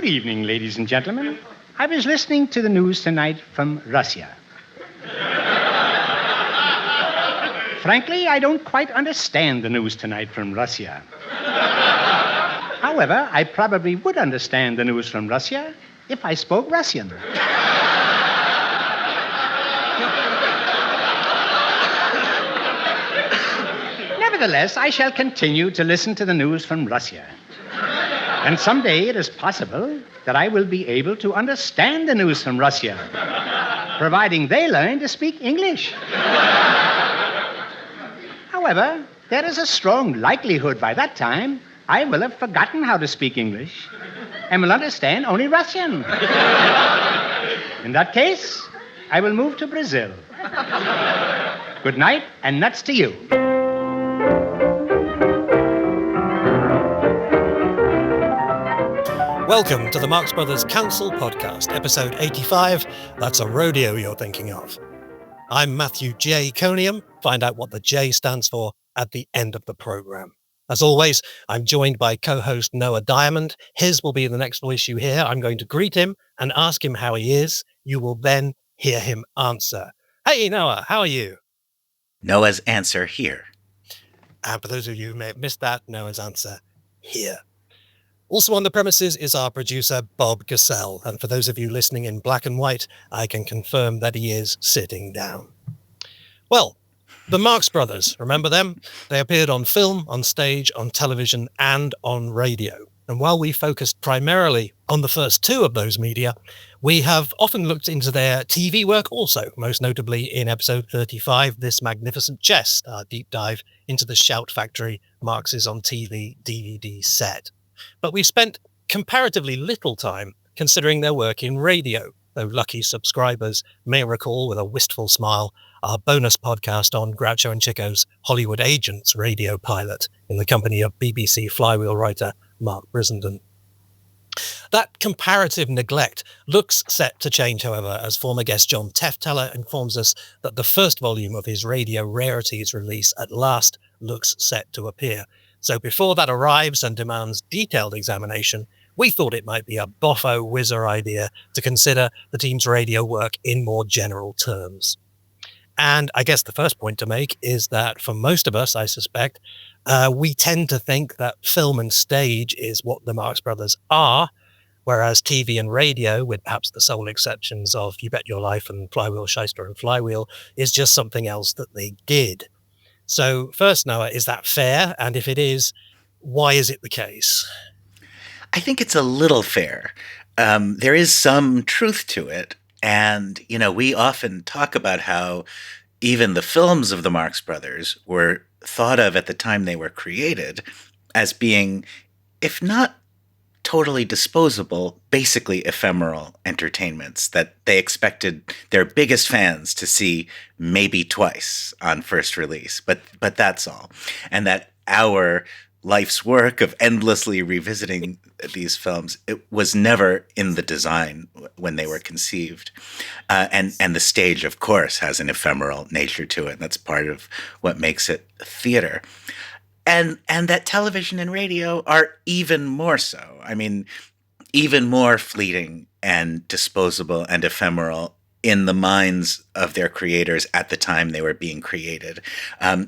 Good evening, ladies and gentlemen. I was listening to the news tonight from Russia. Frankly, I don't quite understand the news tonight from Russia. However, I probably would understand the news from Russia if I spoke Russian. Nevertheless, I shall continue to listen to the news from Russia. And someday it is possible that I will be able to understand the news from Russia, providing they learn to speak English. However, there is a strong likelihood by that time I will have forgotten how to speak English and will understand only Russian. In that case, I will move to Brazil. Good night, and nuts to you. Welcome to the Marx Brothers Council Podcast, episode 85. That's a rodeo you're thinking of. I'm Matthew J. Conium. Find out what the J stands for at the end of the program. As always, I'm joined by co-host Noah Diamond. His will be the next voice you hear. I'm going to greet him and ask him how he is. You will then hear him answer. Hey, Noah, how are you? Noah's answer here. And for those of you who may have missed that, Noah's answer here. Also on the premises is our producer, Bob Gassell. And for those of you listening in black and white, I can confirm that he is sitting down. Well, the Marx Brothers, remember them? They appeared on film, on stage, on television, and on radio. And while we focused primarily on the first two of those media, we have often looked into their TV work also, most notably in episode 35, This Magnificent Chest, our deep dive into the Shout Factory Marx's on TV DVD set. But we spent comparatively little time considering their work in radio, though lucky subscribers may recall with a wistful smile our bonus podcast on Groucho and Chico's Hollywood Agents radio pilot in the company of BBC Flywheel writer Mark Brissenden. That comparative neglect looks set to change, however, as former guest John Tefteller informs us that the first volume of his Radio Rarities release at last looks set to appear. So before that arrives and demands detailed examination, we thought it might be a boffo whizzer idea to consider the team's radio work in more general terms. And I guess the first point to make is that for most of us, I suspect, we tend to think that film and stage is what the Marx Brothers are, whereas TV and radio, with perhaps the sole exceptions of You Bet Your Life and Flywheel, Shyster and Flywheel, is just something else that they did. So first, Noah, is that fair? And if it is, why is it the case? I think it's a little fair. There is some truth to it. And, you know, we often talk about how even the films of the Marx Brothers were thought of at the time they were created as being, if not totally disposable, basically ephemeral entertainments that they expected their biggest fans to see maybe twice on first release. But that's all. And that our life's work of endlessly revisiting these films, it was never in the design when they were conceived. And the stage, of course, has an ephemeral nature to it. And that's part of what makes it theater. And that television and radio are even more so. I mean, even more fleeting and disposable and ephemeral in the minds of their creators at the time they were being created.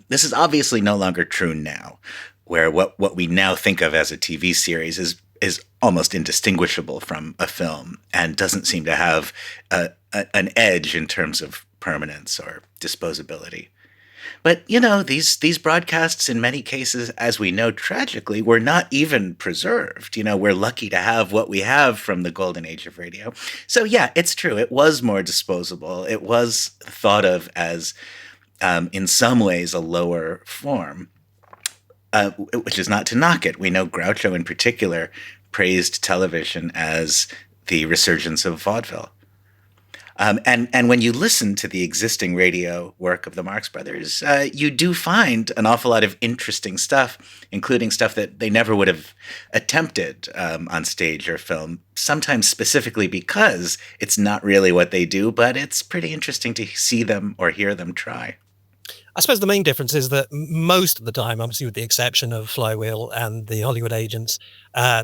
This is obviously no longer true now, where what we now think of as a TV series is almost indistinguishable from a film and doesn't seem to have an edge in terms of permanence or disposability. But, you know, these broadcasts, in many cases, as we know tragically, were not even preserved. You know, we're lucky to have what we have from the golden age of radio. So, yeah, it's true. It was more disposable. It was thought of as, in some ways, a lower form, which is not to knock it. We know Groucho, in particular, praised television as the resurgence of vaudeville. And when you listen to the existing radio work of the Marx Brothers, you do find an awful lot of interesting stuff, including stuff that they never would have attempted on stage or film, sometimes specifically because it's not really what they do, but it's pretty interesting to see them or hear them try. I suppose the main difference is that most of the time, obviously with the exception of Flywheel and the Hollywood Agents,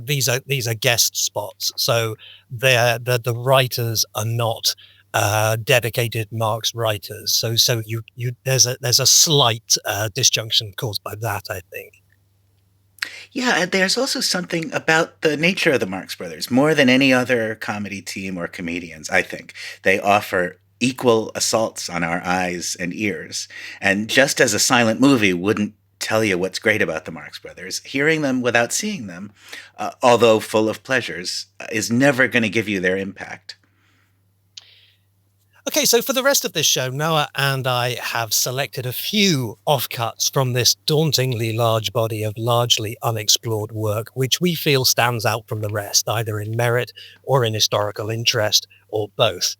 these are guest spots. So the writers are not dedicated Marx writers. So you there's a slight disjunction caused by that, I think. Yeah, and there's also something about the nature of the Marx Brothers. More than any other comedy team or comedians, I think, they offer equal assaults on our eyes and ears. And just as a silent movie wouldn't tell you what's great about the Marx Brothers, hearing them without seeing them, although full of pleasures, is never going to give you their impact. Okay, so for the rest of this show, Noah and I have selected a few offcuts from this dauntingly large body of largely unexplored work, which we feel stands out from the rest, either in merit or in historical interest, or both.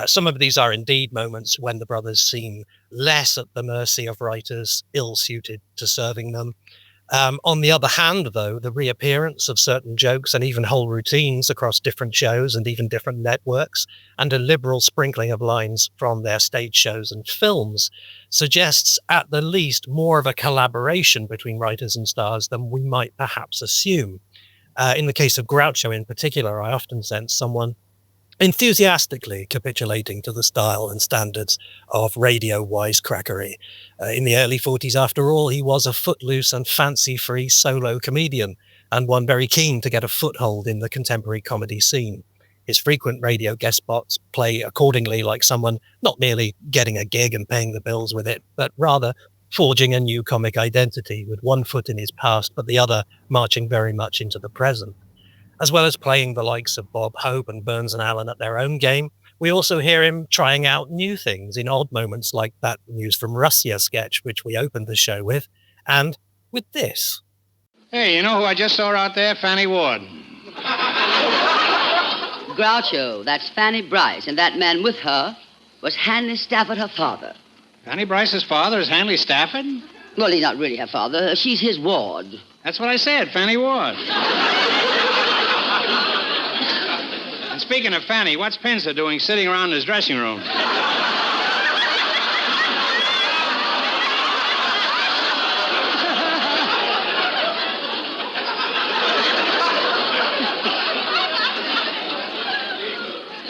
Some of these are indeed moments when the brothers seem less at the mercy of writers ill-suited to serving them. On the other hand, though, the reappearance of certain jokes and even whole routines across different shows and even different networks, and a liberal sprinkling of lines from their stage shows and films, suggests at the least more of a collaboration between writers and stars than we might perhaps assume. In the case of Groucho in particular, I often sense someone enthusiastically capitulating to the style and standards of radio wisecrackery. In the early 40s, after all, he was a footloose and fancy-free solo comedian, and one very keen to get a foothold in the contemporary comedy scene. His frequent radio guest spots play accordingly like someone not merely getting a gig and paying the bills with it, but rather forging a new comic identity with one foot in his past, but the other marching very much into the present. As well as playing the likes of Bob Hope and Burns and Allen at their own game, we also hear him trying out new things in odd moments like that News from Russia sketch, which we opened the show with, and with this. Hey, you know who I just saw out there? Fanny Ward. Groucho, that's Fanny Bryce, and that man with her was Hanley Stafford, her father. Fanny Bryce's father is Hanley Stafford? Well, he's not really her father. She's his ward. That's what I said, Fanny Ward. And speaking of Fanny, what's Pincer doing sitting around in his dressing room?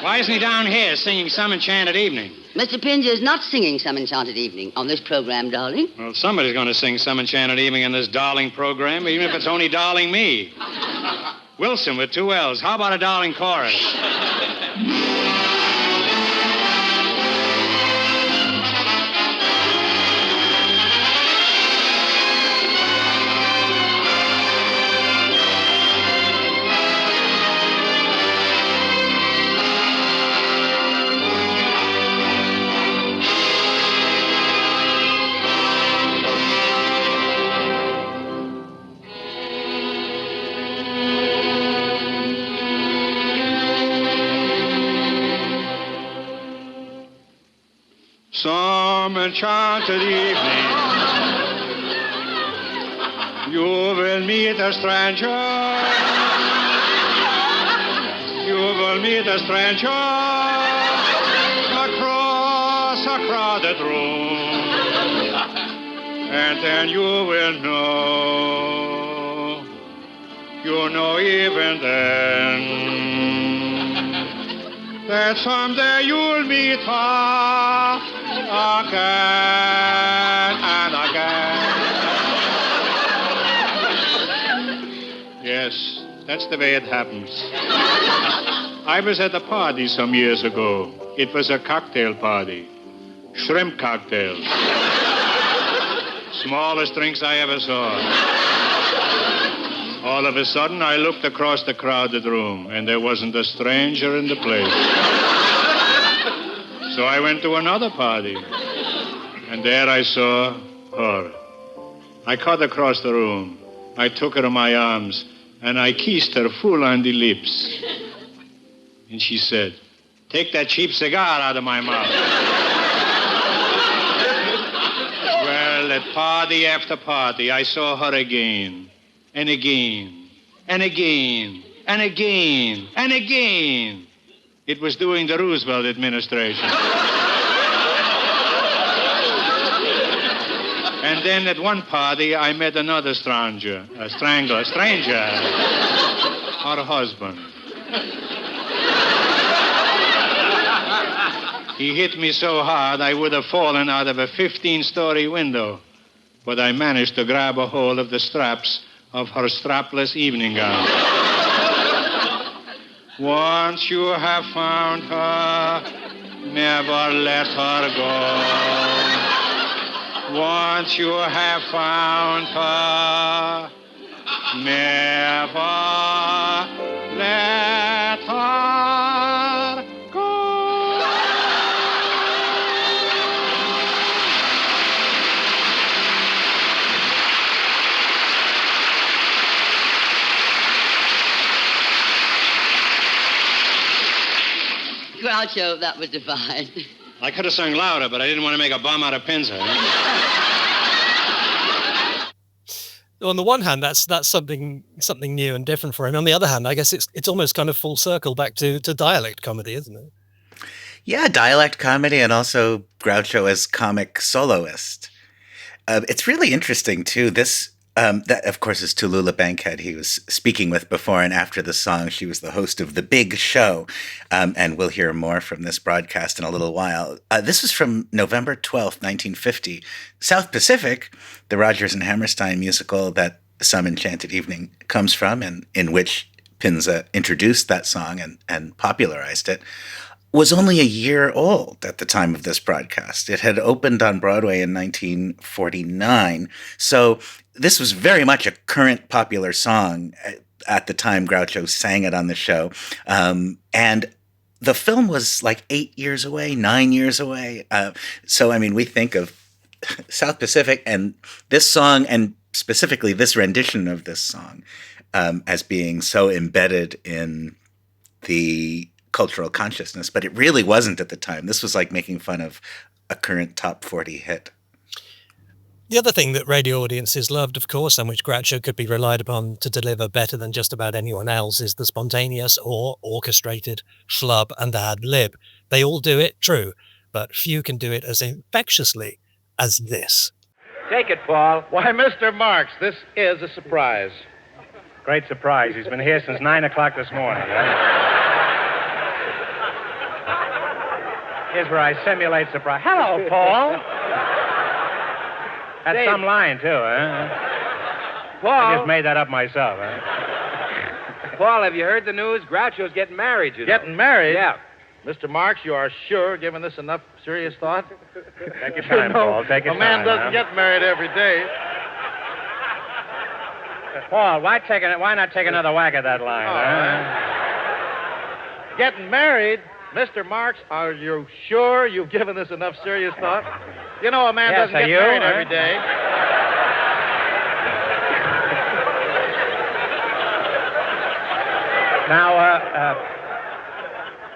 Why isn't he down here singing Some Enchanted Evening? Mr. Pinge is not singing Some Enchanted Evening on this program, darling. Well, somebody's going to sing Some Enchanted Evening in this darling program, even if it's only darling me. Wilson with 2 L's. How about a darling chorus? Some enchanted evening, you will meet a stranger. You will meet a stranger across a crowded room, and then you will know even then, that someday you'll meet her again and again. Yes, that's the way it happens. I was at a party some years ago. It was a cocktail party. Shrimp cocktails. Smallest drinks I ever saw. All of a sudden, I looked across the crowded room, and there wasn't a stranger in the place. So I went to another party, and there I saw her. I cut across the room. I took her in my arms, and I kissed her full on the lips. And she said, "Take that cheap cigar out of my mouth." Well, at party after party, I saw her again, and again, and again, and again, and again. It was during the Roosevelt administration. then at one party, I met another stranger, a stranger, her husband. He hit me so hard I would have fallen out of a 15-story window, but I managed to grab a hold of the straps of her strapless evening gown. Once you have found her, never let her go. Once you have found her, never let her go. Groucho, that was divine. I could have sung louder, but I didn't want to make a bum out of Pinza. On the one hand, that's something new and different for him. On the other hand, I guess it's almost kind of full circle back to dialect comedy, isn't it? Yeah, dialect comedy and also Groucho as comic soloist. It's really interesting, too. This, that, of course, is Tallulah Bankhead he was speaking with before and after the song. She was the host of The Big Show, and we'll hear more from this broadcast in a little while. This was from November 12th, 1950. South Pacific, the Rodgers and Hammerstein musical that Some Enchanted Evening comes from, and in which Pinza introduced that song and popularized it, was only a year old at the time of this broadcast. It had opened on Broadway in 1949. So this was very much a current popular song at the time Groucho sang it on the show. And the film was like 8 years away, 9 years away. So, I mean, we think of South Pacific and this song, and specifically this rendition of this song, as being so embedded in the cultural consciousness, but it really wasn't at the time. This was like making fun of a current top 40 hit. The other thing that radio audiences loved, of course, and which Groucho could be relied upon to deliver better than just about anyone else, is the spontaneous or orchestrated flub and ad lib. They all do it, true, but few can do it as infectiously as this. Take it, Paul. Why, Mr. Marx, this is a surprise. Great surprise. He's been here since 9 o'clock this morning. Here's where I simulate surprise. Hello, Paul. That's Dave. some line, too, huh? Paul. I just made that up myself, huh? Paul, have you heard the news? Groucho's getting married, you know. Getting married? Yeah. Mr. Marx, you are sure giving this enough serious thought? Take your time, Paul. Take your a man time. doesn't get married every day. Paul, why not take another whack at that line, huh? Getting married? Mr. Marx, are you sure you've given this enough serious thought? You know, a man Yes, doesn't are get you, married huh? every day. Now,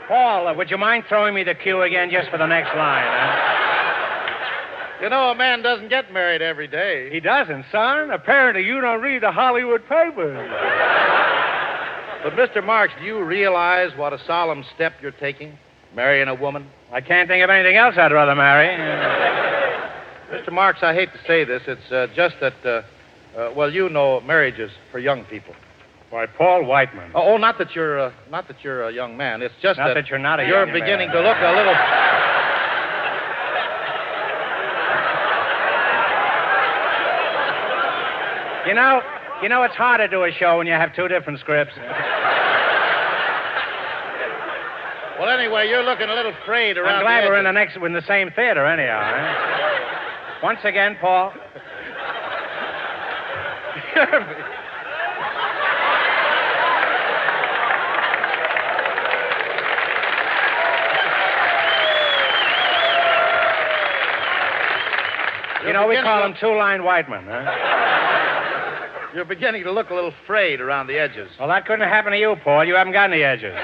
Paul, would you mind throwing me the cue again just for the next line, huh? You know, a man doesn't get married every day. He doesn't, son. Apparently you don't read the Hollywood papers. But, Mr. Marx, do you realize what a solemn step you're taking? Marrying a woman? I can't think of anything else I'd rather marry. Mr. Marx, I hate to say this. It's just that, well, you know, marriage is for young people. Why, Paul Whiteman. Oh, not that you're a young man. It's just Not that you're not a you're young beginning man. to look a little. You know, it's hard to do a show when you have two different scripts. Well, anyway, you're looking a little frayed around. I'm glad the we're edges. in the same theater, anyhow. Huh? Once again, Paul. You know, we call him two-line Whiteman, huh? You're beginning to look a little frayed around the edges. Well, that couldn't happen to you, Paul. You haven't got any edges.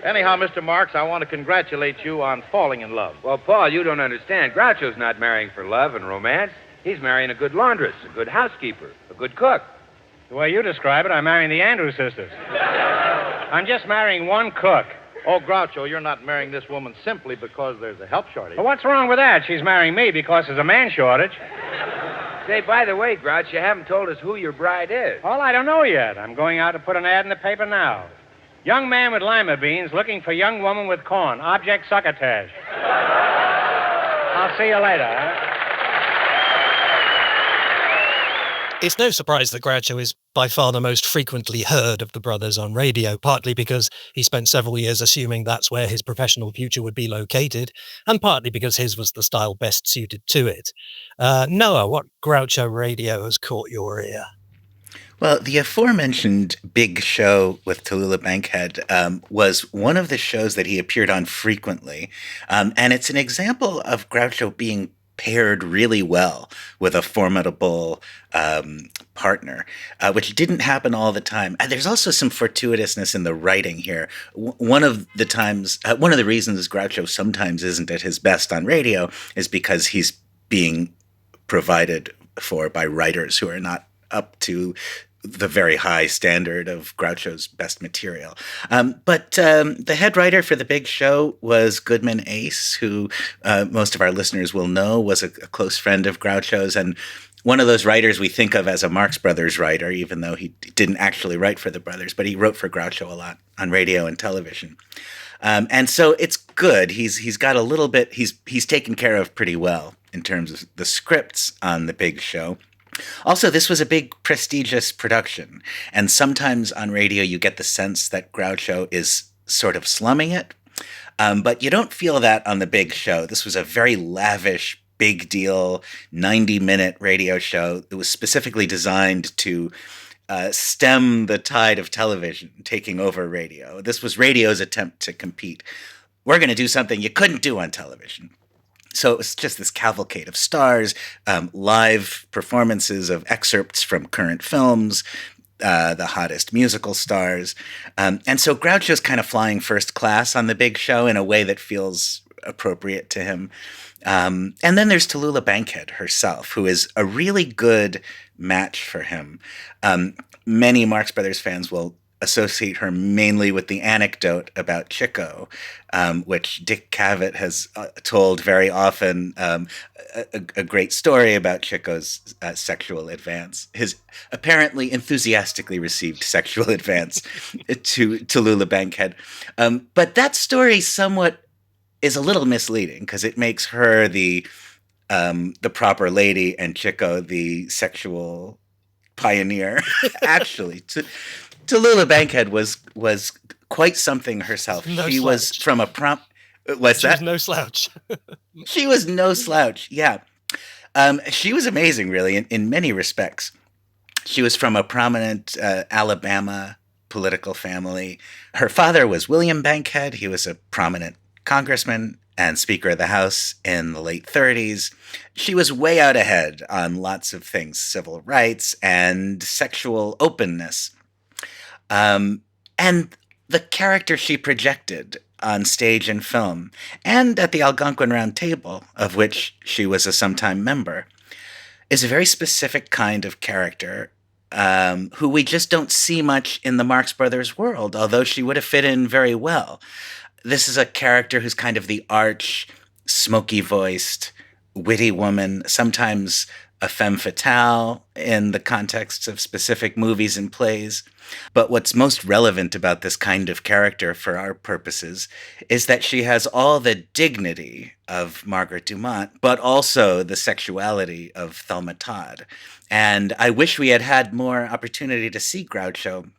Anyhow, Mr. Marx, I want to congratulate you on falling in love. Well, Paul, you don't understand. Groucho's not marrying for love and romance. He's marrying a good laundress, a good housekeeper, a good cook. The way you describe it, I'm marrying the Andrews sisters. I'm just marrying one cook. Oh, Groucho, you're not marrying this woman simply because there's a help shortage. Well, what's wrong with that? She's marrying me because there's a man shortage. Say, by the way, Grouch, you haven't told us who your bride is. Well, I don't know yet. I'm going out to put an ad in the paper now. Young man with lima beans looking for young woman with corn. Object succotash. I'll see you later. Huh? It's no surprise that Groucho is by far the most frequently heard of the brothers on radio, partly because he spent several years assuming that's where his professional future would be located, and partly because his was the style best suited to it. Noah, what Groucho radio has caught your ear? Well, the aforementioned Big Show with Tallulah Bankhead was one of the shows that he appeared on frequently, and it's an example of Groucho being paired really well with a formidable partner, which didn't happen all the time. And there's also some fortuitousness in the writing here. One of the reasons Groucho sometimes isn't at his best on radio is because he's being provided for by writers who are not up to the very high standard of Groucho's best material. But the head writer for The Big Show was Goodman Ace, who most of our listeners will know was a close friend of Groucho's, and one of those writers we think of as a Marx Brothers writer, even though he didn't actually write for the brothers, but he wrote for Groucho a lot on radio and television. And so it's good. He's got a little bit, he's taken care of pretty well in terms of the scripts on The Big Show. Also, this was a big, prestigious production, and sometimes on radio you get the sense that Groucho is sort of slumming it, but you don't feel that on The Big Show. This was a very lavish, big deal, 90-minute radio show. It was specifically designed to stem the tide of television taking over radio. This was radio's attempt to compete. We're going to do something you couldn't do on television. So it was just this cavalcade of stars, live performances of excerpts from current films, the hottest musical stars. And so Groucho's kind of flying first class on The Big Show in a way that feels appropriate to him. And then there's Tallulah Bankhead herself, who is a really good match for him. Many Marx Brothers fans will associate her mainly with the anecdote about Chico, which Dick Cavett has told very often, a great story about Chico's sexual advance, his apparently enthusiastically received sexual advance to Tallulah Bankhead. But that story somewhat is a little misleading because it makes her the proper lady and Chico the sexual pioneer. Actually, Tallulah Bankhead was quite something herself. No she slouch. Was from a What's She that? was no slouch. She was no slouch. Yeah, she was amazing, really, in many respects. She was from a prominent Alabama political family. Her father was William Bankhead. He was a prominent congressman and Speaker of the House in the late 30s. She was way out ahead on lots of things, civil rights and sexual openness. And the character she projected on stage and film, and at the Algonquin Round Table, of which she was a sometime member, is a very specific kind of character who we just don't see much in the Marx Brothers world, although she would have fit in very well. This is a character who's kind of the arch, smoky-voiced, witty woman, sometimes a femme fatale in the contexts of specific movies and plays. But what's most relevant about this kind of character for our purposes is that she has all the dignity of Margaret Dumont, but also the sexuality of Thelma Todd. And I wish we had had more opportunity to see Groucho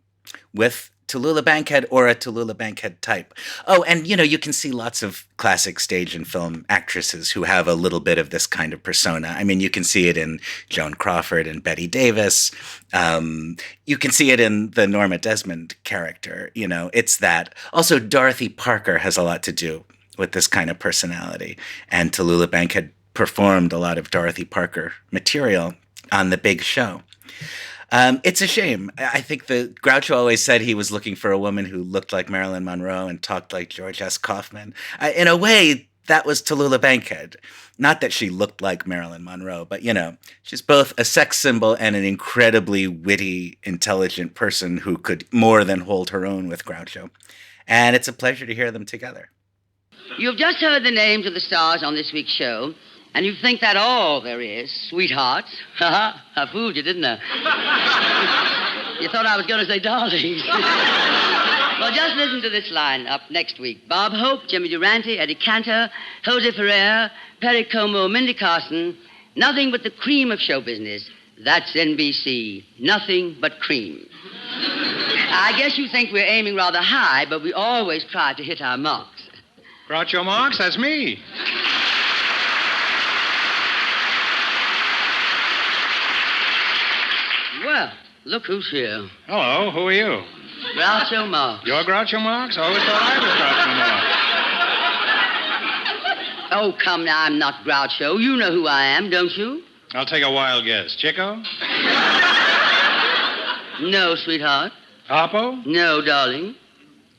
with Tallulah Bankhead or a Tallulah Bankhead type. Oh, and, you can see lots of classic stage and film actresses who have a little bit of this kind of persona. I mean, you can see it in Joan Crawford and Bette Davis. You can see it in the Norma Desmond character. It's that. Also, Dorothy Parker has a lot to do with this kind of personality. And Tallulah Bankhead performed a lot of Dorothy Parker material on The Big Show. It's a shame. I think Groucho always said he was looking for a woman who looked like Marilyn Monroe and talked like George S. Kaufman. In a way, that was Tallulah Bankhead. Not that she looked like Marilyn Monroe, but, she's both a sex symbol and an incredibly witty, intelligent person who could more than hold her own with Groucho. and it's a pleasure to hear them together. You've just heard the names of the stars on this week's show, and you think that all there is, sweethearts. Ha I fooled you, didn't I? You thought I was going to say darlings. Well, just listen to this line up next week. Bob Hope, Jimmy Durante, Eddie Cantor, Jose Ferrer, Perry Como, Mindy Carson. Nothing but the cream of show business. That's NBC. Nothing but cream. I guess you think we're aiming rather high, but we always try to hit our marks. Groucho Marx, that's me. Well, look who's here. Hello, who are you? Groucho Marx. You're Groucho Marx? I always thought I was Groucho Marx. Oh, come now, I'm not Groucho. You know who I am, don't you? I'll take a wild guess. Chico? No, sweetheart. Harpo? No, darling.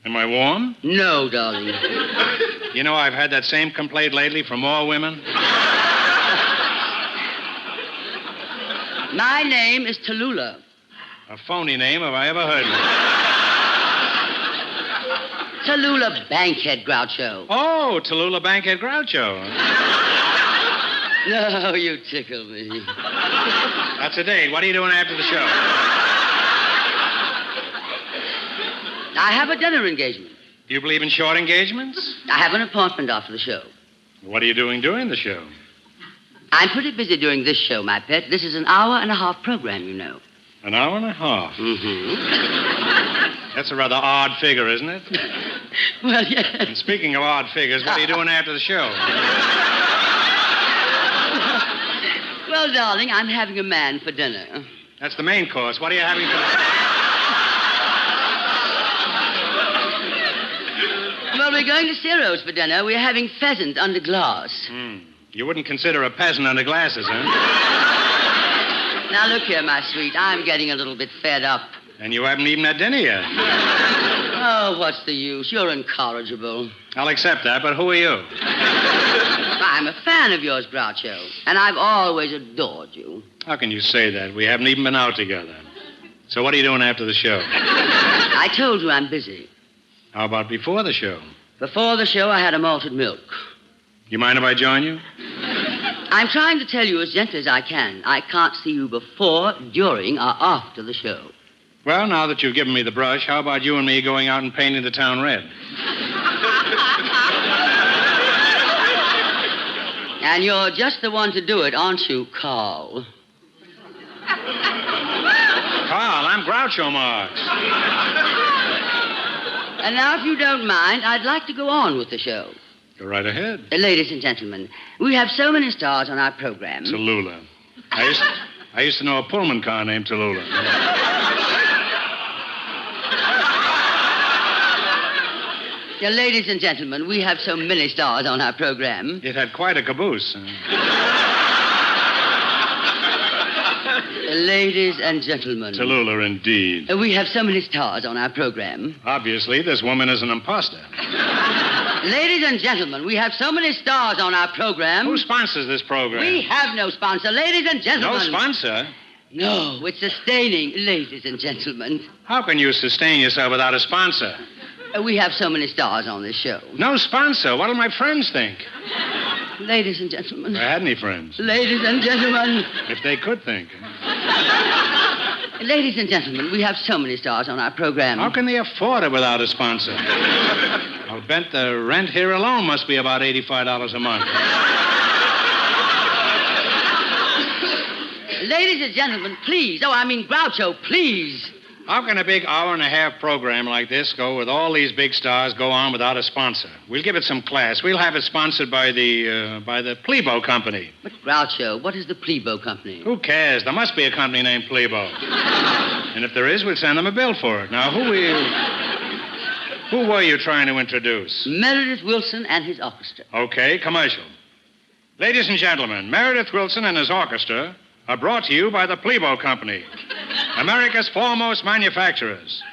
Am I warm? No, darling. You know, I've had that same complaint lately from more women. My name is Tallulah. A phony name if I ever heard one. Tallulah Bankhead Groucho. Oh, Tallulah Bankhead Groucho. No, you tickle me. That's a date. What are you doing after the show? I have a dinner engagement. You believe in short engagements? I have an appointment after the show. What are you doing during the show? I'm pretty busy during this show, my pet. This is an hour-and-a-half program, you know. An hour and a half? Mm-hmm. That's a rather odd figure, isn't it? Well, yes. And speaking of odd figures, what are you doing after the show? Well, darling, I'm having a man for dinner. That's the main course. What are you having for Well, we're going to Ciro's for dinner. We're having pheasant under glass. You wouldn't consider a peasant under glasses, huh? Now, look here, my sweet. I'm getting a little bit fed up. And you haven't even had dinner yet. Oh, what's the use? You're incorrigible. I'll accept that, but who are you? I'm a fan of yours, Groucho, and I've always adored you. How can you say that? We haven't even been out together. So what are you doing after the show? I told you I'm busy. How about before the show? Before the show, I had a malted milk. You mind if I join you? I'm trying to tell you as gently as I can. I can't see you before, during, or after the show. Well, now that you've given me the brush, how about you and me going out and painting the town red? And you're just the one to do it, aren't you, Carl? Carl, I'm Groucho Marx. And now, if you don't mind, I'd like to go on with the show. Go right ahead. Ladies and gentlemen, we have so many stars on our program. Tallulah. I used to know a Pullman car named Tallulah. Ladies and gentlemen, we have so many stars on our program. It had quite a caboose. Ladies and gentlemen. Tallulah, indeed. We have so many stars on our program. Obviously, this woman is an imposter. Ladies and gentlemen, we have so many stars on our program. Who sponsors this program? We have no sponsor. Ladies and gentlemen. No sponsor? No, it's sustaining, ladies and gentlemen. How can you sustain yourself without a sponsor? We have so many stars on this show. No sponsor. What'll my friends think? Ladies and gentlemen. If I had any friends. Ladies and gentlemen. If they could think. Ladies and gentlemen, we have so many stars on our program. How can they afford it without a sponsor? I'll bet the rent here alone must be about $85 a month. Ladies and gentlemen, please. Oh, I mean, Groucho, please. How can a big hour-and-a-half program like this go with all these big stars go on without a sponsor? We'll give it some class. We'll have it sponsored by the Plebo Company. But, Groucho, what is the Plebo Company? Who cares? There must be a company named Plebo. And if there is, we'll send them a bill for it. Now, who were you trying to introduce? Meredith Wilson and his orchestra. Okay, commercial. Ladies and gentlemen, Meredith Wilson and his orchestra are brought to you by the Plebo Company, America's foremost manufacturers.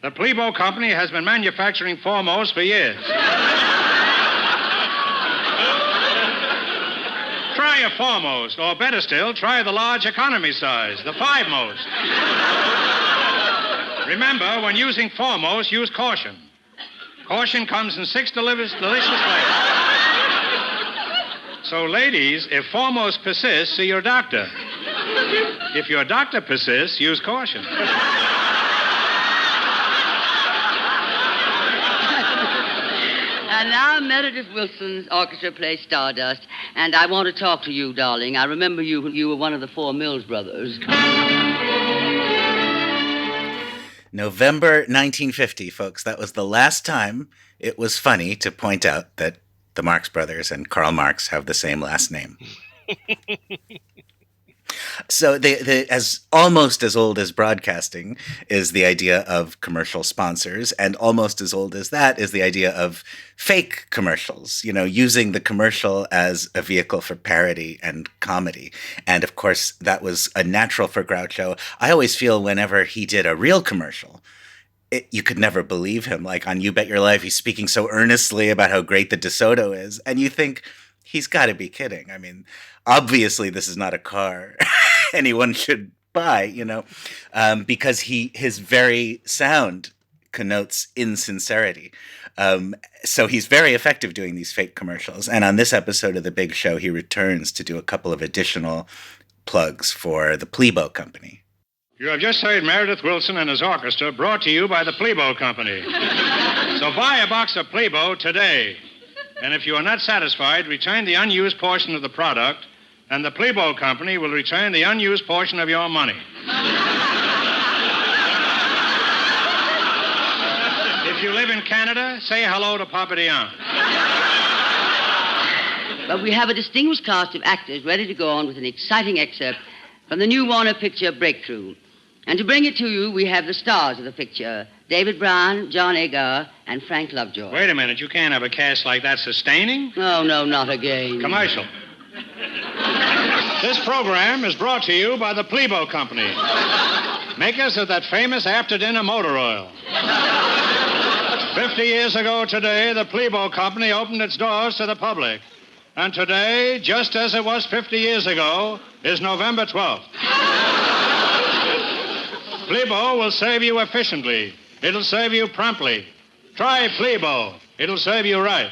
The Plebo Company has been manufacturing Foremost for years. Try a Foremost, or better still, try the large economy size, the Five Most. Remember, when using Foremost, use caution. Caution comes in 6 delicious flavors. So, ladies, if foremost persists, see your doctor. If your doctor persists, use caution. And now Meredith Wilson's orchestra plays Stardust, and I want to talk to you, darling. I remember you were one of the 4 Mills brothers. November 1950, folks. That was the last time it was funny to point out that the Marx Brothers and Karl Marx have the same last name. So as almost as old as broadcasting is the idea of commercial sponsors, and almost as old as that is the idea of fake commercials, using the commercial as a vehicle for parody and comedy. And of course, that was a natural for Groucho. I always feel whenever he did a real commercial, you could never believe him. Like on You Bet Your Life, he's speaking so earnestly about how great the DeSoto is. And you think, he's got to be kidding. I mean, obviously, this is not a car anyone should buy, because his very sound connotes insincerity. So he's very effective doing these fake commercials. And on this episode of The Big Show, he returns to do a couple of additional plugs for the Plebo Company. You have just heard Meredith Wilson and his orchestra, brought to you by the Plebo Company. So buy a box of Plebo today. And if you are not satisfied, return the unused portion of the product, and the Plebo Company will return the unused portion of your money. If you live in Canada, say hello to Papa Dion. But we have a distinguished cast of actors ready to go on with an exciting excerpt from the new Warner picture, Breakthrough. And to bring it to you, we have the stars of the picture, David Brown, John Agar, and Frank Lovejoy. Wait a minute, you can't have a cast like that sustaining? Oh, no, not again. Commercial. This program is brought to you by the Plebo Company, makers of that famous after-dinner motor oil. 50 years ago today, the Plebo Company opened its doors to the public. And today, just as it was 50 years ago, is November 12th. Plebo will serve you efficiently. It'll serve you promptly. Try Plebo. It'll serve you right.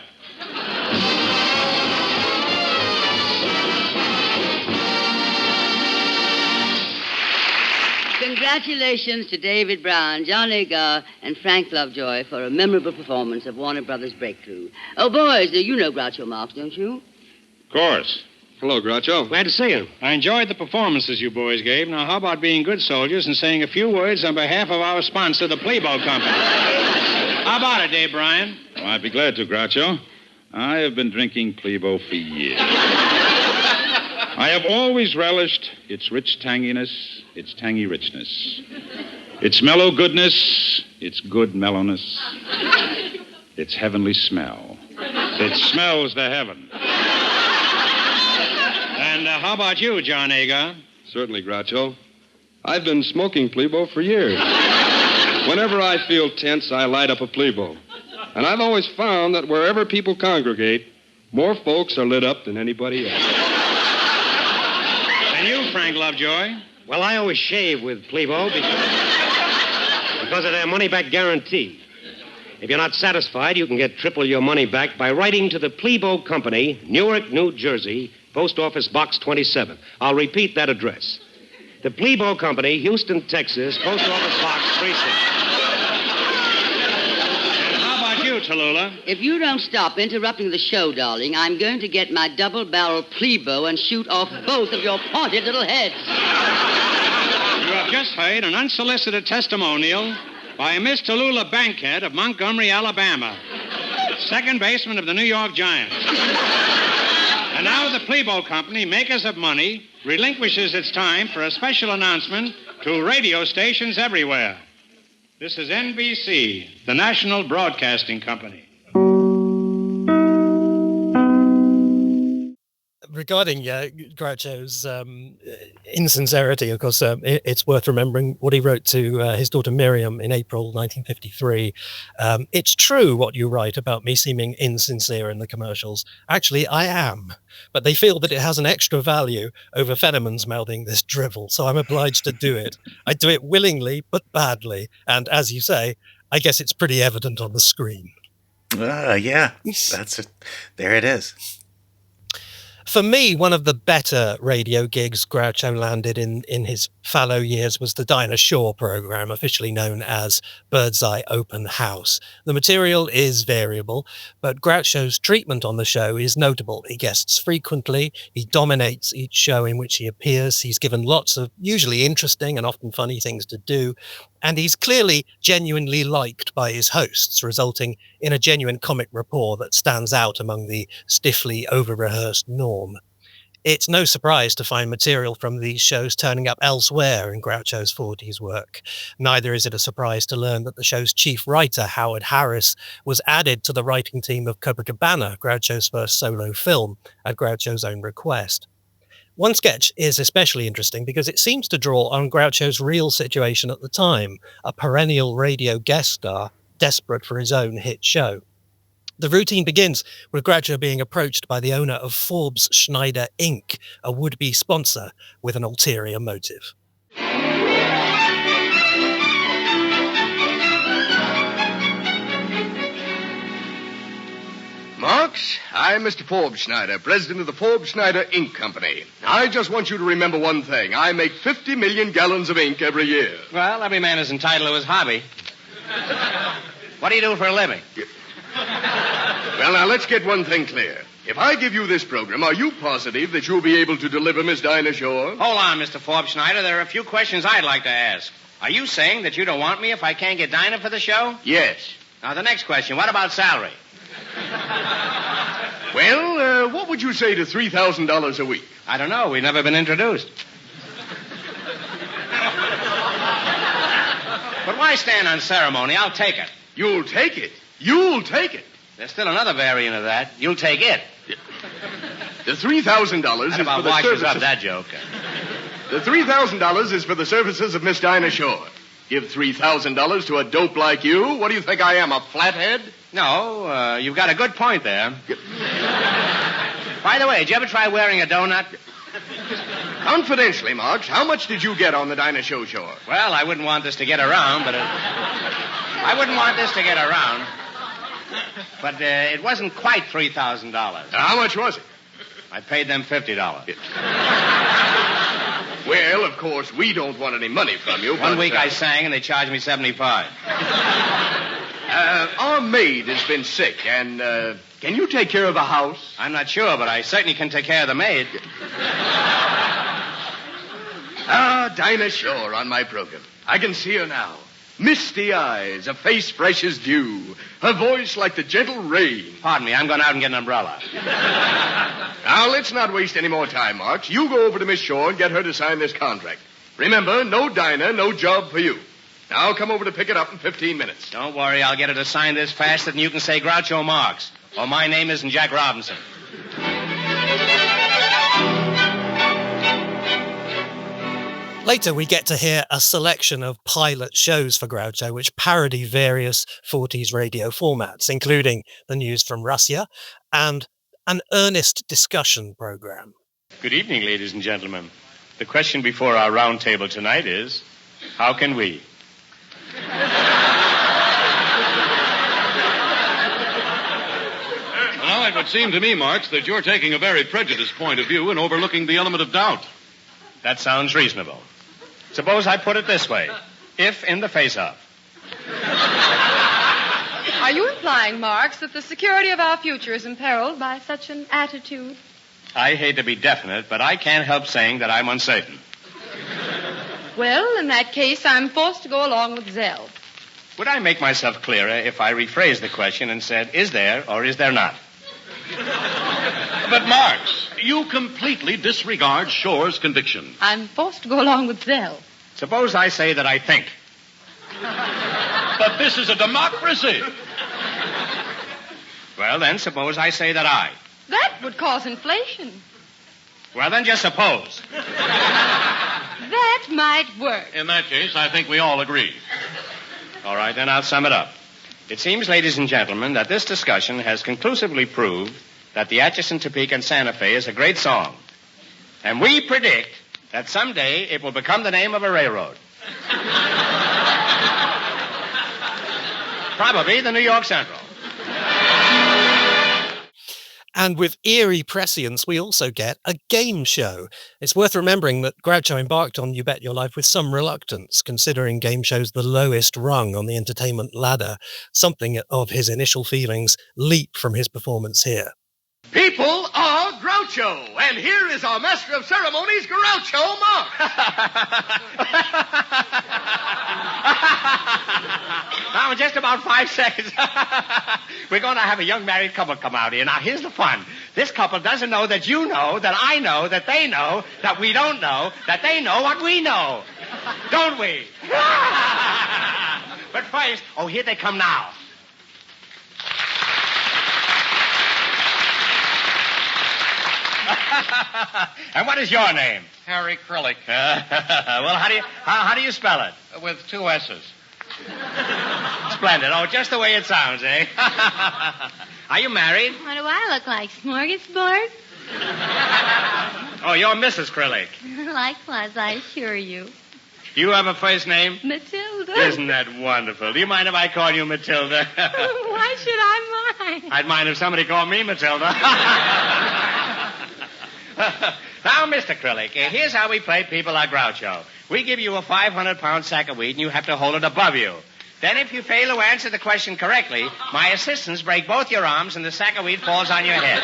Congratulations to David Brown, John Agar, and Frank Lovejoy for a memorable performance of Warner Brothers' Breakthrough. Oh, boys, you know Groucho Marx, don't you? Of course. Hello, Groucho. Glad to see you. I enjoyed the performances you boys gave. Now, how about being good soldiers and saying a few words on behalf of our sponsor, the Plebo Company? How about it, Dave Bryan? Well, I'd be glad to, Groucho. I have been drinking Plebo for years. I have always relished its rich tanginess, its tangy richness, its mellow goodness, its good mellowness, its heavenly smell. It smells to heaven. And how about you, John Agar? Certainly, Groucho. I've been smoking Plebo for years. Whenever I feel tense, I light up a Plebo. And I've always found that wherever people congregate, more folks are lit up than anybody else. And you, Frank Lovejoy? Well, I always shave with Plebo because of their money-back guarantee. If you're not satisfied, you can get triple your money back by writing to the Plebo Company, Newark, New Jersey, Post Office Box 27. I'll repeat that address. The Plebo Company, Houston, Texas, Post Office Box 36. And how about you, Tallulah? If you don't stop interrupting the show, darling, I'm going to get my double-barrel Plebo and shoot off both of your pointed little heads. You have just heard an unsolicited testimonial by Miss Tallulah Bankhead of Montgomery, Alabama, second baseman of the New York Giants. And now the Plebo Company, makers of money, relinquishes its time for a special announcement to radio stations everywhere. This is NBC, the National Broadcasting Company. Regarding Groucho's insincerity, of course, it's worth remembering what he wrote to his daughter Miriam in April 1953. It's true what you write about me seeming insincere in the commercials. Actually, I am. But they feel that it has an extra value over Fenneman's mouthing this drivel, so I'm obliged to do it. I do it willingly, but badly. And as you say, I guess it's pretty evident on the screen. Yeah, that's it. There it is. For me, one of the better radio gigs Groucho landed in his fallow years was the Dinah Shore program, officially known as Birdseye Open House. The material is variable, but Groucho's treatment on the show is notable. He guests frequently, he dominates each show in which he appears, he's given lots of usually interesting and often funny things to do, and he's clearly genuinely liked by his hosts, resulting in a genuine comic rapport that stands out among the stiffly over-rehearsed norm. It's no surprise to find material from these shows turning up elsewhere in Groucho's 40s work. Neither is it a surprise to learn that the show's chief writer, Howard Harris, was added to the writing team of Copacabana, Groucho's first solo film, at Groucho's own request. One sketch is especially interesting because it seems to draw on Groucho's real situation at the time, a perennial radio guest star desperate for his own hit show. The routine begins with Groucho being approached by the owner of Forbes Schneider Inc., a would-be sponsor with an ulterior motive. Marx, I'm Mr. Forbes Schneider, president of the Forbes Schneider Ink Company. I just want you to remember one thing. I make 50 million gallons of ink every year. Well, every man is entitled to his hobby. What do you do for a living? Well, now, let's get one thing clear. If I give you this program, are you positive that you'll be able to deliver Miss Dinah Shore? Hold on, Mr. Forbes Schneider. There are a few questions I'd like to ask. Are you saying that you don't want me if I can't get Dinah for the show? Yes. Now, the next question, what about salary? Well, what would you say to $3,000 a week? I don't know. We've never been introduced. But why stand on ceremony? I'll take it. You'll take it? You'll take it? There's still another variant of that. You'll take it. The $3,000 is for the services... up that joke. The $3,000 is for the services of Miss Dinah Shore. Give $3,000 to a dope like you? What do you think I am, a flathead? No, you've got a good point there. By the way, did you ever try wearing a donut? Confidentially, Marx, how much did you get on the Dinah Shore? Well, I wouldn't want this to get around, but... But it wasn't quite $3,000. How much was it? I paid them $50. Well, of course, we don't want any money from you. One week I sang, and they charged me $75. Our maid has been sick, and can you take care of the house? I'm not sure, but I certainly can take care of the maid. Dinah Shore on my program. I can see her now. Misty eyes, a face fresh as dew, her voice like the gentle rain. Pardon me, I'm going out and get an umbrella. Now, let's not waste any more time, Marx. You go over to Miss Shore and get her to sign this contract. Remember, no Dinah, no job for you. Now, I'll come over to pick it up in 15 minutes. Don't worry, I'll get her to sign this faster than you can say Groucho Marx. Or my name isn't Jack Robinson. Later, we get to hear a selection of pilot shows for Groucho, which parody various 40s radio formats, including the news from Russia and an earnest discussion program. Good evening, ladies and gentlemen. The question before our round table tonight is, how can we? Well, it would seem to me, Marx, that you're taking a very prejudiced point of view and overlooking the element of doubt. That sounds reasonable. Suppose I put it this way. If in the face-off. Are you implying, Marx, that the security of our future is imperiled by such an attitude? I hate to be definite, but I can't help saying that I'm uncertain. Well, in that case, I'm forced to go along with Zell. Would I make myself clearer if I rephrased the question and said, is there or is there not? But, Marx, you completely disregard Shore's conviction. I'm forced to go along with Zell. Suppose I say that I think. But this is a democracy. Well, then, suppose I say that I. That would cause inflation. Well, then, just suppose. That might work. In that case, I think we all agree. All right, then I'll sum it up. It seems, ladies and gentlemen, that this discussion has conclusively proved that the Atchison, Topeka, and Santa Fe is a great song. And we predict that someday it will become the name of a railroad. Probably the New York Central. And with eerie prescience, we also get a game show. It's worth remembering that Groucho embarked on You Bet Your Life with some reluctance, considering game shows the lowest rung on the entertainment ladder. Something of his initial feelings leap from his performance here. People are Groucho, and here is our master of ceremonies, Groucho Marx. Now, in just about 5 seconds, we're going to have a young married couple come out here. Now, here's the fun. This couple doesn't know that you know, that I know, that they know, that we don't know, that they know what we know. Don't we? But first, here they come now. And what is your name? Harry Krillick. Well, how do you spell it? With 2 S's. Splendid. Oh, just the way it sounds, eh? Are you married? What do I look like, smorgasbord? Oh, you're Mrs. Krillick. Likewise, I assure you. Do you have a first name? Matilda. Isn't that wonderful? Do you mind if I call you Matilda? Why should I mind? I'd mind if somebody called me Matilda. Now, Mr. Krillick, here's how we play People Are Groucho. We give you a 500-pound sack of wheat, and you have to hold it above you. Then, if you fail to answer the question correctly, my assistants break both your arms, and the sack of wheat falls on your head.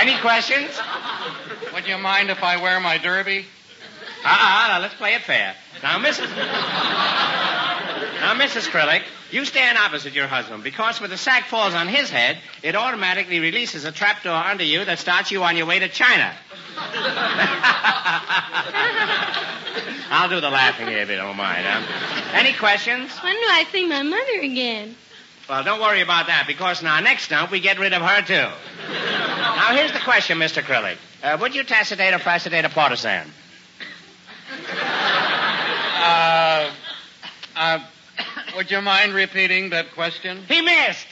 Any questions? Would you mind if I wear my derby? Now, let's play it fair. Now, Mrs. Krillick, you stand opposite your husband, because when the sack falls on his head, it automatically releases a trapdoor under you that starts you on your way to China. I'll do the laughing here if you don't mind, huh? Any questions? When do I see my mother again? Well, don't worry about that, because in our next stump, we get rid of her, too. Now, here's the question, Mr. Krillick. Would you tacitate or facilitate a partisan? Would you mind repeating that question? He missed!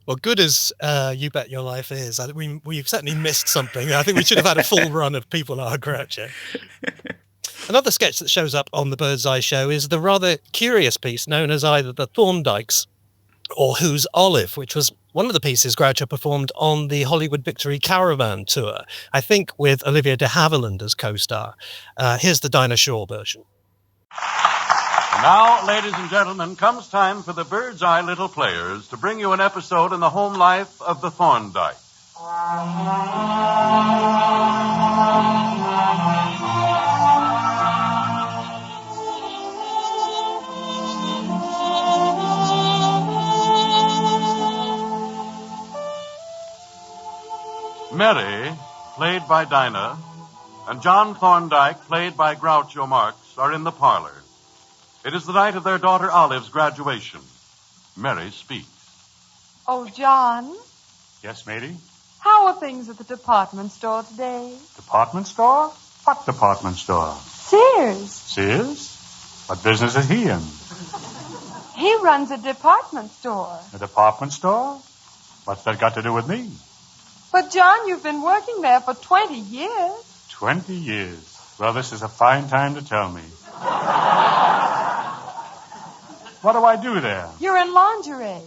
Well, good as You Bet Your Life is, I think we've certainly missed something. I think we should have had a full run of People Are Groucho. Another sketch that shows up on the Bird's Eye Show is the rather curious piece known as either the Thorndikes or Who's Olive, which was one of the pieces Groucho performed on the Hollywood Victory Caravan tour, I think with Olivia de Havilland as co-star. Here's the Dinah Shore version. Now, ladies and gentlemen, comes time for the Bird's Eye Little Players to bring you an episode in the home life of the Thorndike. Mary, played by Dinah, and John Thorndike, played by Groucho Marx, are in the parlor. It is the night of their daughter Olive's graduation. Mary speaks. Oh, John, Yes, matey? how are things at the department store today? Department store? What department store? Sears. Sears? What business is he in? He runs a department store. A department store? What's that got to do with me? But, John, you've been working there for 20 years. 20 years. Well, this is a fine time to tell me. What do I do there? You're in lingerie.